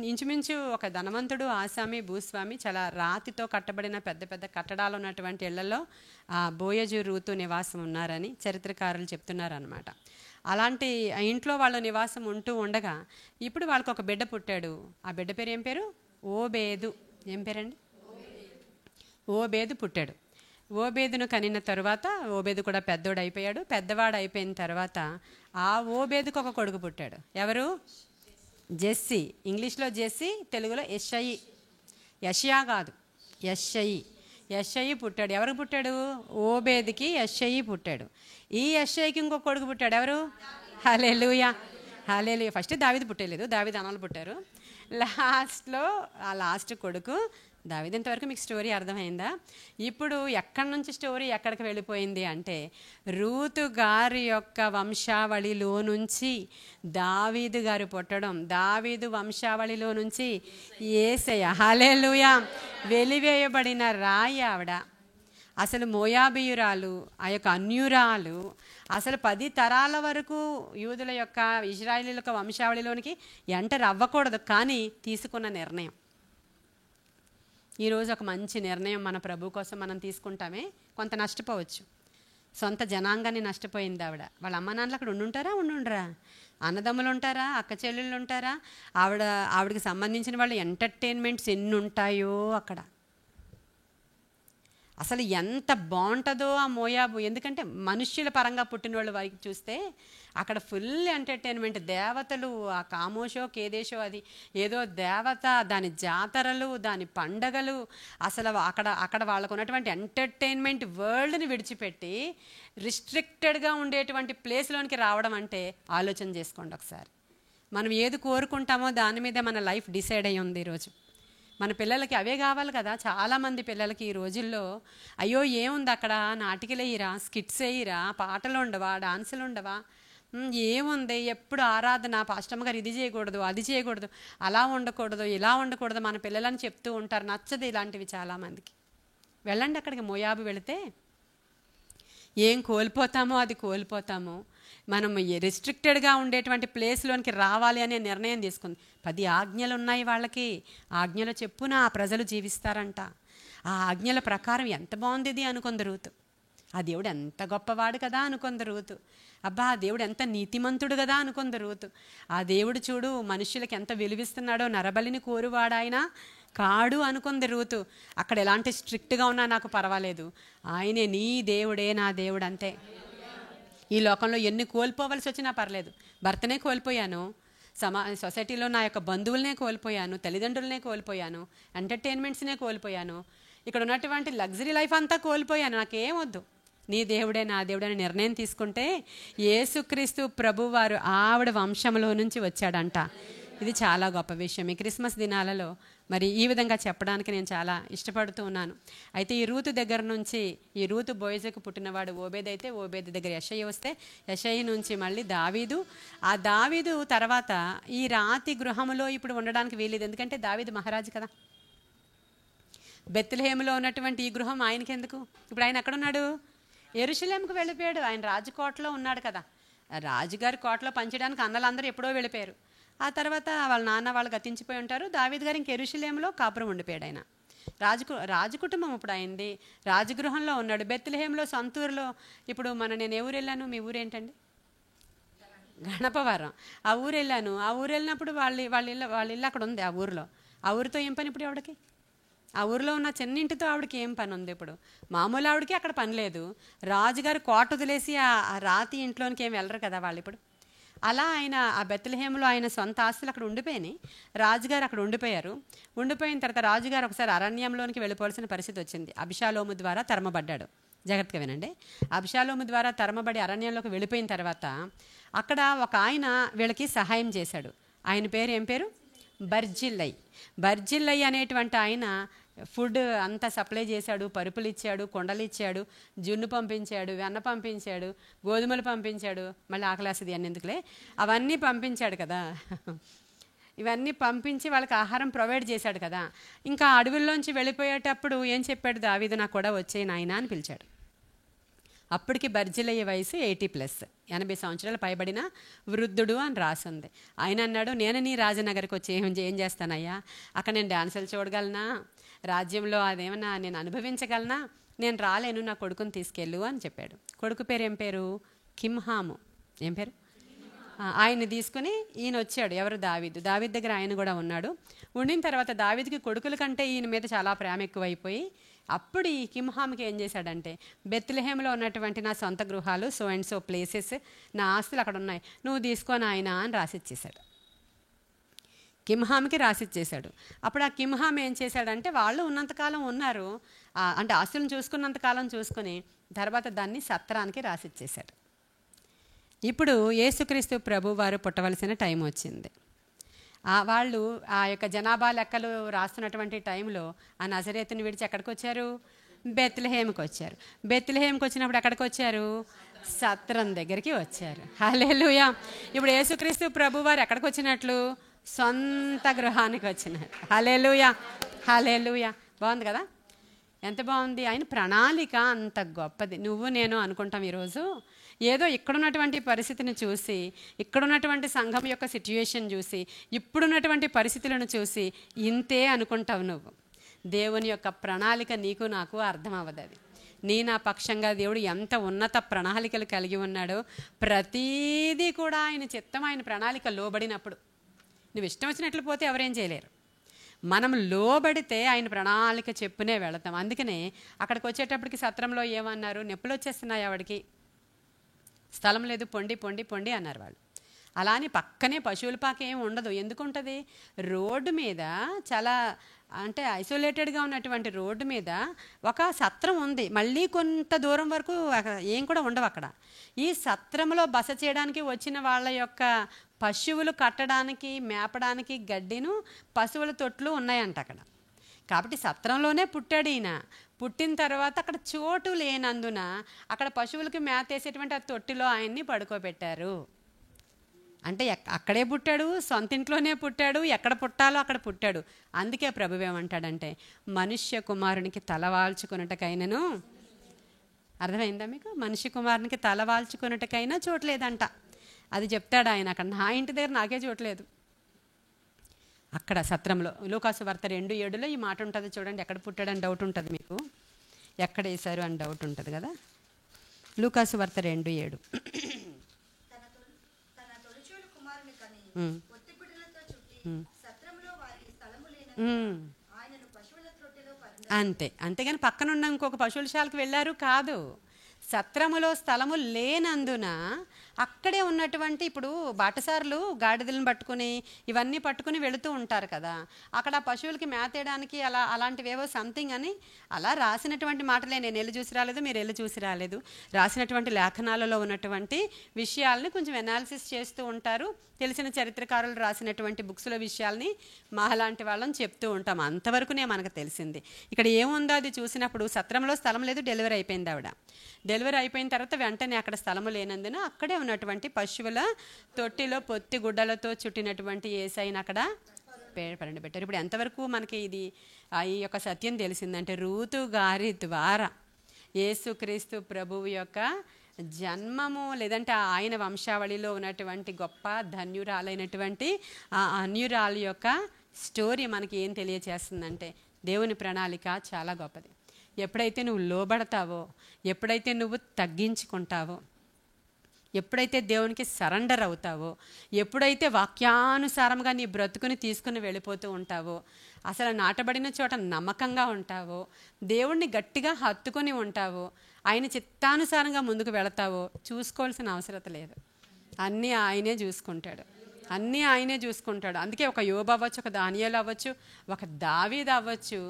S1: ఇంచుమించు ఒక ధనవంతుడు, ఆసామి, భూస్వామి, చాలా రాతితో కట్టబడిన పెద్ద పెద్ద కట్టడాలు ఉన్నటువంటి ఇళ్లలో ఆ బోయజు రూతు నివాసం ఉన్నారని చరిత్రకారులు చెప్తున్నారనమాట. అలాంటి ఇంట్లో వాళ్ళ నివాసం ఉంటూ ఉండగా ఇప్పుడు వాళ్ళకి ఒక బిడ్డ పుట్టాడు. ఆ బిడ్డ పేరు ఏం పేరు? ఓబేదు. ఏం పేరండి? ఓబేదు పుట్టాడు. ఓబేదును కనిన తర్వాత ఓబేదు కూడా పెద్దోడు అయిపోయాడు. పెద్దవాడు అయిపోయిన తర్వాత ఆ ఓబేదుకు ఒక కొడుకు పుట్టాడు. ఎవరు? జెస్సీ. ఇంగ్లీష్లో జెస్సీ, తెలుగులో యెషయి. యషయా కాదు, యెషయి. యెషయి పుట్టాడు. ఎవరికి పుట్టాడు? ఓబేదుకి యెషయి పుట్టాడు. ఈ యెషయికి ఇంకొక కొడుకు పుట్టాడు. ఎవరు? హల్లెలూయా, హల్లెలూయా. ఫస్ట్ దావీదు పుట్టలేదు, దావీదు అన్నలు పుట్టారు. లాస్ట్లో ఆ లాస్ట్ కొడుకు దావీదు. ఇంతవరకు మీకు స్టోరీ అర్థమైందా? ఇప్పుడు ఎక్కడి నుంచి స్టోరీ ఎక్కడికి వెళ్ళిపోయింది అంటే, రూతు గారి యొక్క వంశావళిలో నుంచి దావీదు గారు పుట్టడం, దావీదు వంశావళిలో నుంచి యేసయ్య, హల్లెలూయా, వెలివేయబడిన రాయి ఆవిడ. అసలు మోయాబీయురాలు, ఆ యొక్క అన్యురాలు, అసలు 10 తరాల వరకు యూదుల యొక్క ఇశ్రాయేలీయుల యొక్క వంశావళిలోనికి ఎంటర్ అవ్వకూడదు, కానీ తీసుకున్న నిర్ణయం. ఈరోజు ఒక మంచి నిర్ణయం మన ప్రభు కోసం మనం తీసుకుంటామే, కొంత నష్టపోవచ్చు. సొంత జనాంగాన్ని నష్టపోయింది ఆవిడ. వాళ్ళ అమ్మ నాన్నలు అక్కడ ఉండుంటారా? అన్నదమ్ములు ఉంటారా? అక్క చెల్లెళ్ళు ఉంటారా? ఆవిడకి సంబంధించిన వాళ్ళు ఎంటర్టైన్మెంట్స్ ఎన్ని ఉంటాయో అక్కడ. అసలు ఎంత బాగుంటుందో ఆ మోయాబు. ఎందుకంటే మనుష్యుల పరంగా పుట్టిన వాళ్ళ వారికి చూస్తే అక్కడ ఫుల్ ఎంటర్టైన్మెంట్. దేవతలు, ఆ కామోషో కేదేశో, అది ఏదో దేవత, దాని జాతరలు, దాని పండగలు. అసలు అక్కడ వాళ్ళకు ఉన్నటువంటి ఎంటర్టైన్మెంట్ వరల్డ్ని విడిచిపెట్టి రిస్ట్రిక్టెడ్గా ఉండేటువంటి ప్లేస్లోనికి రావడం అంటే ఆలోచన చేసుకోండి ఒకసారి. మనం ఏది కోరుకుంటామో దాని మీద మన లైఫ్ డిసైడ్ అయ్యి ఉంది ఈరోజు. మన పిల్లలకి అవే కావాలి కదా. చాలామంది పిల్లలకి ఈ రోజుల్లో అయ్యో ఏముంది అక్కడ, నాటికలు వేయరా, స్కిట్స్ వేయరా, పాటలు ఉండవా, డాన్సులు ఉండవా, ఏముంది ఎప్పుడు ఆరాధన, పాస్టమ్మ గారు ఇది చేయకూడదు, అది చేయకూడదు, అలా ఉండకూడదు, ఇలా ఉండకూడదు మన పిల్లలని చెప్తూ ఉంటారు. నచ్చదు ఇలాంటివి చాలామందికి. వెళ్ళండి అక్కడికి, మోయాబు వెళితే ఏం కోల్పోతామో అది కోల్పోతాము. మనం రిస్ట్రిక్టెడ్గా ఉండేటువంటి ప్లేస్లోనికి రావాలి అనే నిర్ణయం తీసుకుంది. 10 ఆజ్ఞలు ఉన్నాయి వాళ్ళకి. ఆజ్ఞల చెప్పున ఆ ప్రజలు జీవిస్తారంట. ఆ ఆజ్ఞల ప్రకారం ఎంత బాగుంది ఇది అనుకుంది రూతు. ఆ దేవుడు ఎంత గొప్పవాడు కదా అనుకుంది రూతు. అబ్బా, ఆ దేవుడు ఎంత నీతిమంతుడు కదా అనుకుంది రూతు. ఆ దేవుడు చూడు మనుషులకి ఎంత విలువిస్తున్నాడో, నరబలిని కోరువాడాయన కాడు అనుకుంది రూతు. అక్కడ ఎలాంటి స్ట్రిక్ట్గా ఉన్నా నాకు పర్వాలేదు, ఆయనే నీ దేవుడే నా దేవుడు అంతే. ఈ లోకంలో ఎన్ని కోల్పోవలసి వచ్చినా పర్లేదు. భర్తనే కోల్పోయాను, సొసైటీలో నా యొక్క బంధువులనే కోల్పోయాను, తల్లిదండ్రులనే కోల్పోయాను, ఎంటర్టైన్మెంట్స్నే కోల్పోయాను, ఇక్కడ ఉన్నటువంటి లగ్జరీ లైఫ్ అంతా కోల్పోయాను, నాకేమొద్దు, నీ దేవుడే నా దేవుడే అని నిర్ణయం తీసుకుంటే యేసుక్రీస్తు ప్రభువారు ఆవిడ వంశంలో నుంచి వచ్చాడంట. ఇది చాలా గొప్ప విషయం. ఈ క్రిస్మస్ దినాలలో మరి ఈ విధంగా చెప్పడానికి నేను చాలా ఇష్టపడుతూ ఉన్నాను. అయితే ఈ రూతు దగ్గర నుంచి, ఈ రూతు బోయజకు పుట్టినవాడు ఓబేద్ అయితే, ఓబేద్ దగ్గర యెషయి వస్తే, యెషయి నుంచి మళ్ళీ దావీదు. ఆ దావీదు తర్వాత ఈ రాతి గృహములో ఇప్పుడు ఉండడానికి వీలేదు, ఎందుకంటే దావీదు మహారాజు కదా. బెత్లెహేములో ఉన్నటువంటి ఈ గృహం ఆయనకెందుకు? ఇప్పుడు ఆయన ఎక్కడున్నాడు? యెరూషలేముకు వెళ్ళిపోయాడు. ఆయన రాజకోటలో ఉన్నాడు కదా. రాజుగారి కోటలో పనిచేయడానికి అన్నలందరూ ఎప్పుడో వెళ్ళిపోయారు. ఆ తర్వాత వాళ్ళ నాన్న వాళ్ళు గతించిపోయి ఉంటారు. దావీదు గారు ఇంక యెరూషలేములో కాపురం ఉండిపోయాడు. ఆయన రాజకుటుంబం ఇప్పుడు అయింది, రాజగృహంలో ఉన్నాడు. బెత్లెహేములో సొంతూరులో. ఇప్పుడు నేను ఏ ఊరు వెళ్ళాను? మీ ఊరు ఏంటండి? గణపవరం. ఆ ఊరు వెళ్ళాను. ఆ ఊరు వెళ్ళినప్పుడు వాళ్ళ ఇల్లు అక్కడ ఉంది. ఆ ఊరిలో, ఆ ఊరితో ఏం పని ఇప్పుడు ఆవిడకి? ఆ ఊరిలో ఉన్న చిన్నింటితో ఆవిడకి ఏం పని ఉంది ఇప్పుడు? మామూలు ఆవిడకి అక్కడ పని లేదు. రాజుగారు కోట వదిలేసి ఆ రాతి ఇంట్లోనికి ఏం వెళ్ళరు కదా వాళ్ళు ఇప్పుడు. అలా ఆయన ఆ బెత్లెహేములో ఆయన సొంత ఆస్తులు అక్కడ ఉండిపోయినాయి. రాజుగారు అక్కడ ఉండిపోయారు. ఉండిపోయిన తర్వాత రాజుగారు ఒకసారి అరణ్యంలోనికి వెళ్ళిపోవాల్సిన పరిస్థితి వచ్చింది. అబిషాలోము ద్వారా తరమబడ్డాడు. జాగ్రత్తగా వినండి. అబిషాలోము ద్వారా తరమబడి అరణ్యంలోకి వెళ్ళిపోయిన తర్వాత అక్కడ ఒక ఆయన వీళ్ళకి సహాయం చేశాడు. ఆయన పేరు ఏం పేరు? బర్జిల్లై. బర్జిల్లై అనేటువంటి ఆయన ఫుడ్ అంతా సప్లై చేశాడు. పరుపులు ఇచ్చాడు, కొండలు ఇచ్చాడు, జున్ను పంపించాడు, వెన్న పంపించాడు, గోధుమలు పంపించాడు. మళ్ళీ ఆకలేస్తుంది అన్ని ఎందుకులే, అవన్నీ పంపించాడు కదా. ఇవన్నీ పంపించి వాళ్ళకి ఆహారం ప్రొవైడ్ చేశాడు కదా. ఇంకా అడవుల్లోంచి వెళ్ళిపోయేటప్పుడు ఏం చెప్పాడు? దావీదు నాకు కూడా వచ్చే నాయన అని పిలిచాడు. అప్పటికి బర్జిలయ్య వయసు 80+, 80 సంవత్సరాలు పైబడిన వృద్ధుడు అని రాసింది. ఆయన అన్నాడు, నేను నీ రాజనగర్కి వచ్చి ఏం చేస్తానయ్యా? అక్కడ నేను డాన్సులు చూడగలనా? రాజ్యంలో అదేమన్నా నేను అనుభవించగలనా? నేను రాలేను, నా కొడుకుని తీసుకెళ్ళు అని చెప్పాడు. కొడుకు పేరు ఏం పేరు? కిమ్హాము. ఏం పేరు? ఆయన్ని తీసుకుని ఈయన వచ్చాడు. ఎవరు? దావీదు. దావీదు దగ్గర ఆయన కూడా ఉన్నాడు. ఉండిన తర్వాత దావీదుకి కొడుకుల కంటే ఈయన మీద చాలా ప్రేమ ఎక్కువైపోయి అప్పుడు ఈ కిమ్హామ్కి ఏం చేశాడంటే, బెత్లెహేంలో ఉన్నటువంటి నా సొంత గృహాలు, సో అండ్ సో ప్లేసెస్, నా ఆస్తులు అక్కడ ఉన్నాయి, నువ్వు తీసుకొని ఆయన అని రాసిచ్చేశాడు. కిమ్హామ్కి రాసిచ్చేశాడు. అప్పుడు ఆ కిమ్హామ్ ఏం చేశాడంటే, వాళ్ళు ఉన్నంతకాలం ఉన్నారు, అంటే ఆస్తులను చూసుకున్నంతకాలం చూసుకొని తర్వాత దాన్ని సత్రానికి రాసిచ్చేశాడు. ఇప్పుడు యేసుక్రీస్తు ప్రభు వారు పుట్టవలసిన టైం వచ్చింది. వాళ్ళు ఆ యొక్క జనాభా లెక్కలు రాస్తున్నటువంటి టైంలో ఆ నజరేతుని విడిచి ఎక్కడికి వచ్చారు? బెత్లెహేమ్కి వచ్చారు. బెత్లెహేమ్కి వచ్చినప్పుడు ఎక్కడికి వచ్చారు? సత్రం దగ్గరికి వచ్చారు. హల్లెలూయా. ఇప్పుడు యేసుక్రీస్తు ప్రభు వారు ఎక్కడికి వచ్చినట్లు? సొంత గృహానికి వచ్చినట్టు. హల్లెలూయా, హల్లెలూయా. బాగుంది కదా? ఎంత బాగుంది! ఆయన ప్రణాళిక అంత గొప్పది. నువ్వు నేను అనుకుంటాం ఈరోజు ఏదో ఇక్కడున్నటువంటి పరిస్థితిని చూసి, ఇక్కడున్నటువంటి సంఘం యొక్క సిచ్యుయేషన్ చూసి, ఇప్పుడున్నటువంటి పరిస్థితులను చూసి ఇంతే అనుకుంటావు నువ్వు. దేవుని యొక్క ప్రణాళిక నీకు నాకు అర్థం అవ్వదు. అది నా పక్షంగా దేవుడు ఎంత ఉన్నత ప్రణాళికలు కలిగి ఉన్నాడో, ప్రతీదీ కూడా ఆయన చిత్తం, ఆయన ప్రణాళిక లోబడినప్పుడు. నువ్వు ఇష్టం వచ్చినట్లు పోతే ఎవరేం చేయలేరు. మనం లోబడితే ఆయన ప్రణాళిక చెప్పునే వెళతాం. అందుకనే అక్కడికి వచ్చేటప్పటికి సత్రంలో ఏమన్నారు? నొప్పులు వచ్చేస్తున్నాయి, ఆవిడికి స్థలం లేదు, పొండి పొండి పొండి అన్నారు వాళ్ళు. అలా అని పక్కనే పశువుల పాక ఏమి ఉండదు. ఎందుకు ఉంటుంది? రోడ్డు మీద చాలా అంటే ఐసోలేటెడ్గా ఉన్నటువంటి రోడ్డు మీద ఒక సత్రం ఉంది. మళ్ళీ కొంత దూరం వరకు ఏం కూడా ఉండవు అక్కడ. ఈ సత్రంలో బస చేయడానికి వచ్చిన వాళ్ళ యొక్క పశువులు కట్టడానికి, మేపడానికి గడ్డిను, పశువుల తొట్లు ఉన్నాయంట అక్కడ. కాబట్టి సత్రంలోనే పుట్టాడు ఈయన. పుట్టిన తర్వాత అక్కడ చోటు లేనందున అక్కడ పశువులకి మేత వేసేటువంటి ఆ తొట్టిలో ఆయన్ని పడుకోబెట్టారు. అంటే అక్కడే పుట్టాడు, సొంత ఇంట్లోనే పుట్టాడు, ఎక్కడ పుట్టాలో అక్కడ పుట్టాడు. అందుకే ప్రభువు ఏమంటాడంటే, మనుష్య కుమారునికి తలవాల్చుకున్నటకైనను, అర్థమైందా మీకు? మనిషి కుమారునికి తలవాల్చుకున్నటకైనా చోట్లేదంట. అది చెప్తాడు ఆయన అక్కడ. నా ఇంటి దగ్గర నాకే చోట్లేదు. అక్కడ సత్రంలో లూకాసు వార్త 2:7 ఈ మాట ఉంటుంది చూడండి. ఎక్కడ పుట్టాడని డౌట్ ఉంటుంది మీకు, ఎక్కడ వేశారు అని డౌట్ ఉంటుంది కదా. లూకాసు వార్త 2:7 అంతే. అంతేగాని పక్కనున్న ఇంకొక పశువులశాలకు వెళ్ళారు కాదు. సత్రములో స్థలము లేనందున అక్కడే ఉన్నటువంటి, ఇప్పుడు బాటసారులు గాడిదలను పట్టుకుని ఇవన్నీ పట్టుకుని వెళుతూ ఉంటారు కదా, అక్కడ పశువులకి మేతేయడానికి అలాంటివేవో సంథింగ్ అని అలా రాసినటువంటి మాటలే. నేను వెళ్ళి చూసి రాలేదు, మీరు వెళ్ళి చూసి రాలేదు. రాసినటువంటి లేఖనాలలో ఉన్నటువంటి విషయాల్ని కొంచెం ఎనాలిసిస్ చేస్తూ ఉంటారు. తెలిసిన చరిత్రకారులు రాసినటువంటి బుక్స్లో విషయాల్ని మాలాంటి వాళ్ళని చెప్తూ ఉంటాం. అంతవరకునే మనకు తెలిసింది. ఇక్కడ ఏముందో అది చూసినప్పుడు సత్రంలో స్థలం లేదు, డెలివరీ అయిపోయింది ఆవిడ. డెలివరీ అయిపోయిన తర్వాత వెంటనే అక్కడ స్థలము లేనందున అక్కడే ఉన్నటువంటి పశువుల తొట్టిలో పొత్తి గుడ్డలతో చుట్టినటువంటి యేసయ్యను అక్కడ పెట్టారు. ఇప్పుడు ఎంతవరకు మనకి ఇది ఈ యొక్క సత్యం తెలిసిందంటే, రూతు గారి ద్వారా యేసుక్రీస్తు ప్రభువు యొక్క జన్మము, లేదంటే ఆయన వంశావళిలో ఉన్నటువంటి గొప్ప ధన్యురాలైనటువంటి ఆ అన్యురాలు యొక్క స్టోరీ మనకి ఏం తెలియచేస్తుందంటే, దేవుని ప్రణాళిక చాలా గొప్పది. ఎప్పుడైతే నువ్వు లోబడతావో, ఎప్పుడైతే నువ్వు తగ్గించుకుంటావో, ఎప్పుడైతే దేవునికి సరెండర్ అవుతావో, ఎప్పుడైతే వాక్యానుసారంగా నీ బ్రతుకుని తీసుకుని వెళ్ళిపోతూ ఉంటావో, అసలు నాటబడిన చోట నమ్మకంగా ఉంటావో, దేవుణ్ణి గట్టిగా హత్తుకొని ఉంటావో, ఆయన చిత్తానుసారంగా ముందుకు వెళతావో, చూసుకోవాల్సిన అవసరం లేదు. అన్నీ ఆయనే చూసుకుంటాడు, అన్నీ ఆయనే చూసుకుంటాడు. అందుకే ఒక యోబు అవ్వచ్చు, ఒక దానియేలు అవ్వచ్చు, ఒక దావీదు అవ్వచ్చు,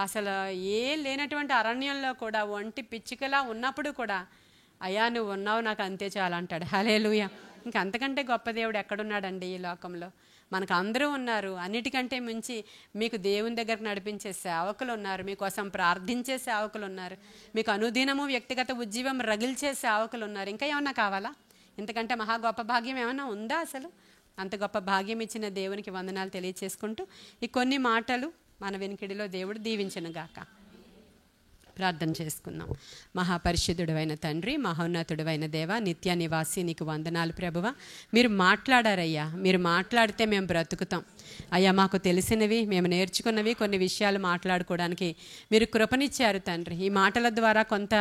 S1: అసలు ఏం లేనటువంటి అరణ్యంలో కూడా ఒంటి పిచ్చికలా ఉన్నప్పుడు కూడా, అయ్యా నువ్వు ఉన్నావు నాకు అంతే చాలా అంటాడు. హల్లెలూయా. ఇంక అంతకంటే గొప్ప దేవుడు ఎక్కడున్నాడండి ఈ లోకంలో? మనకు అందరూ ఉన్నారు. అన్నిటికంటే మించి మీకు దేవుని దగ్గరకు నడిపించే సేవకులు ఉన్నారు, మీకోసం ప్రార్థించే సేవకులు ఉన్నారు, మీకు అనుదినము వ్యక్తిగత ఉజ్జీవం రగిల్చే సేవకులు ఉన్నారు. ఇంకా ఏమన్నా కావాలా? ఇంతకంటే మహా గొప్ప భాగ్యం ఏమన్నా ఉందా అసలు? అంత గొప్ప భాగ్యం ఇచ్చిన దేవునికి వందనాలు తెలియచేసుకుంటూ ఈ కొన్ని మాటలు మన వెనుకిడిలో దేవుడు దీవించును గాక. ప్రార్థన చేసుకుందాం. మహాపరిశుద్ధుడైన తండ్రి, మహోన్నతుడైన దేవ, నిత్య నివాసి, నీకు వందనాలు ప్రభువ. మీరు మాట్లాడారయ్యా, మీరు మాట్లాడితే మేము బ్రతుకుతాం అయ్యా. మాకు తెలిసినవి, మేము నేర్చుకున్నవి కొన్ని విషయాలు మాట్లాడుకోవడానికి మీరు కృపనిచ్చారు తండ్రి. ఈ మాటల ద్వారా కొంత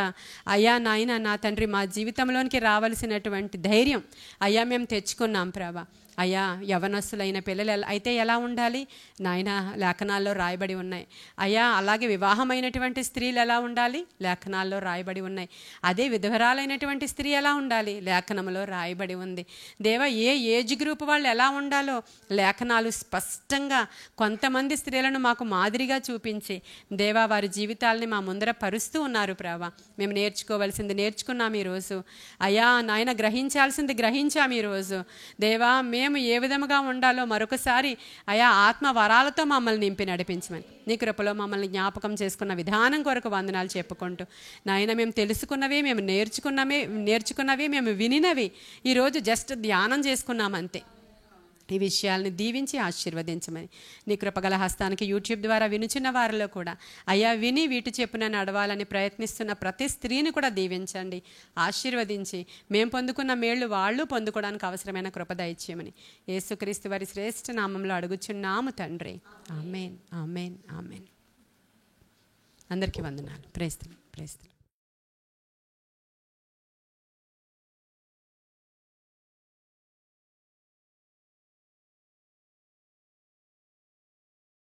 S1: అయ్యా నాయన నా తండ్రి మా జీవితంలోనికి రావాల్సినటువంటి ధైర్యం అయ్యా మేము తెచ్చుకున్నాం ప్రభా. అయ్యా యవనస్తులైన పిల్లలు అయితే ఎలా ఉండాలి నాయన లేఖనాల్లో రాయబడి ఉన్నాయి అయ్యా. అలాగే వివాహమైనటువంటి స్త్రీలు ఎలా ఉండాలి లేఖనాల్లో రాయబడి ఉన్నాయి. అదే విధవరాలైనటువంటి స్త్రీ ఎలా ఉండాలి లేఖనంలో రాయబడి ఉంది దేవా. ఏ ఏజ్ గ్రూప్ వాళ్ళు ఎలా ఉండాలో లేఖనాలు స్పష్టంగా కొంతమంది స్త్రీలను మాకు మాదిరిగా చూపించి దేవా వారి జీవితాలని మా ముందర పరుస్తూ ఉన్నారు ప్రభా. మేము నేర్చుకోవాల్సింది నేర్చుకున్నాం ఈరోజు అయ్యా నాయన. గ్రహించాల్సింది గ్రహించాం ఈరోజు దేవా. మేము ఏ విధముగా ఉండాలో మరొకసారి అయా ఆత్మ వరాలతో మమ్మల్ని నింపి నడిపించమని నీ కృపలో మమ్మల్ని జ్ఞాపకం చేసుకున్న విధానం కొరకు వందనాలు చెప్పుకుంటూ నాయన మేము తెలుసుకున్నవి, మేము నేర్చుకున్నవి, మేము వినినవి ఈరోజు జస్ట్ ధ్యానం చేసుకున్నాం అంతే. ఈ విషయాల్ని దీవించి ఆశీర్వదించమని నీ కృపగల హస్తానికి యూట్యూబ్ ద్వారా వినుచున్న వారిలో కూడా అయ్యా విని వీటి చెప్పున నడవాలని ప్రయత్నిస్తున్న ప్రతి స్త్రీని కూడా దీవించండి, ఆశీర్వదించి మేము పొందుకున్న మేళ్ళు వాళ్ళు పొందుకోవడానికి అవసరమైన కృప దయచేయమని యేసుక్రీస్తు వారి శ్రేష్ఠ నామంలో అడుగుచున్నాము తండ్రి. ఆమేన్, ఆమేన్, ఆమేన్. అందరికీ వందనాలు. Praise the lord.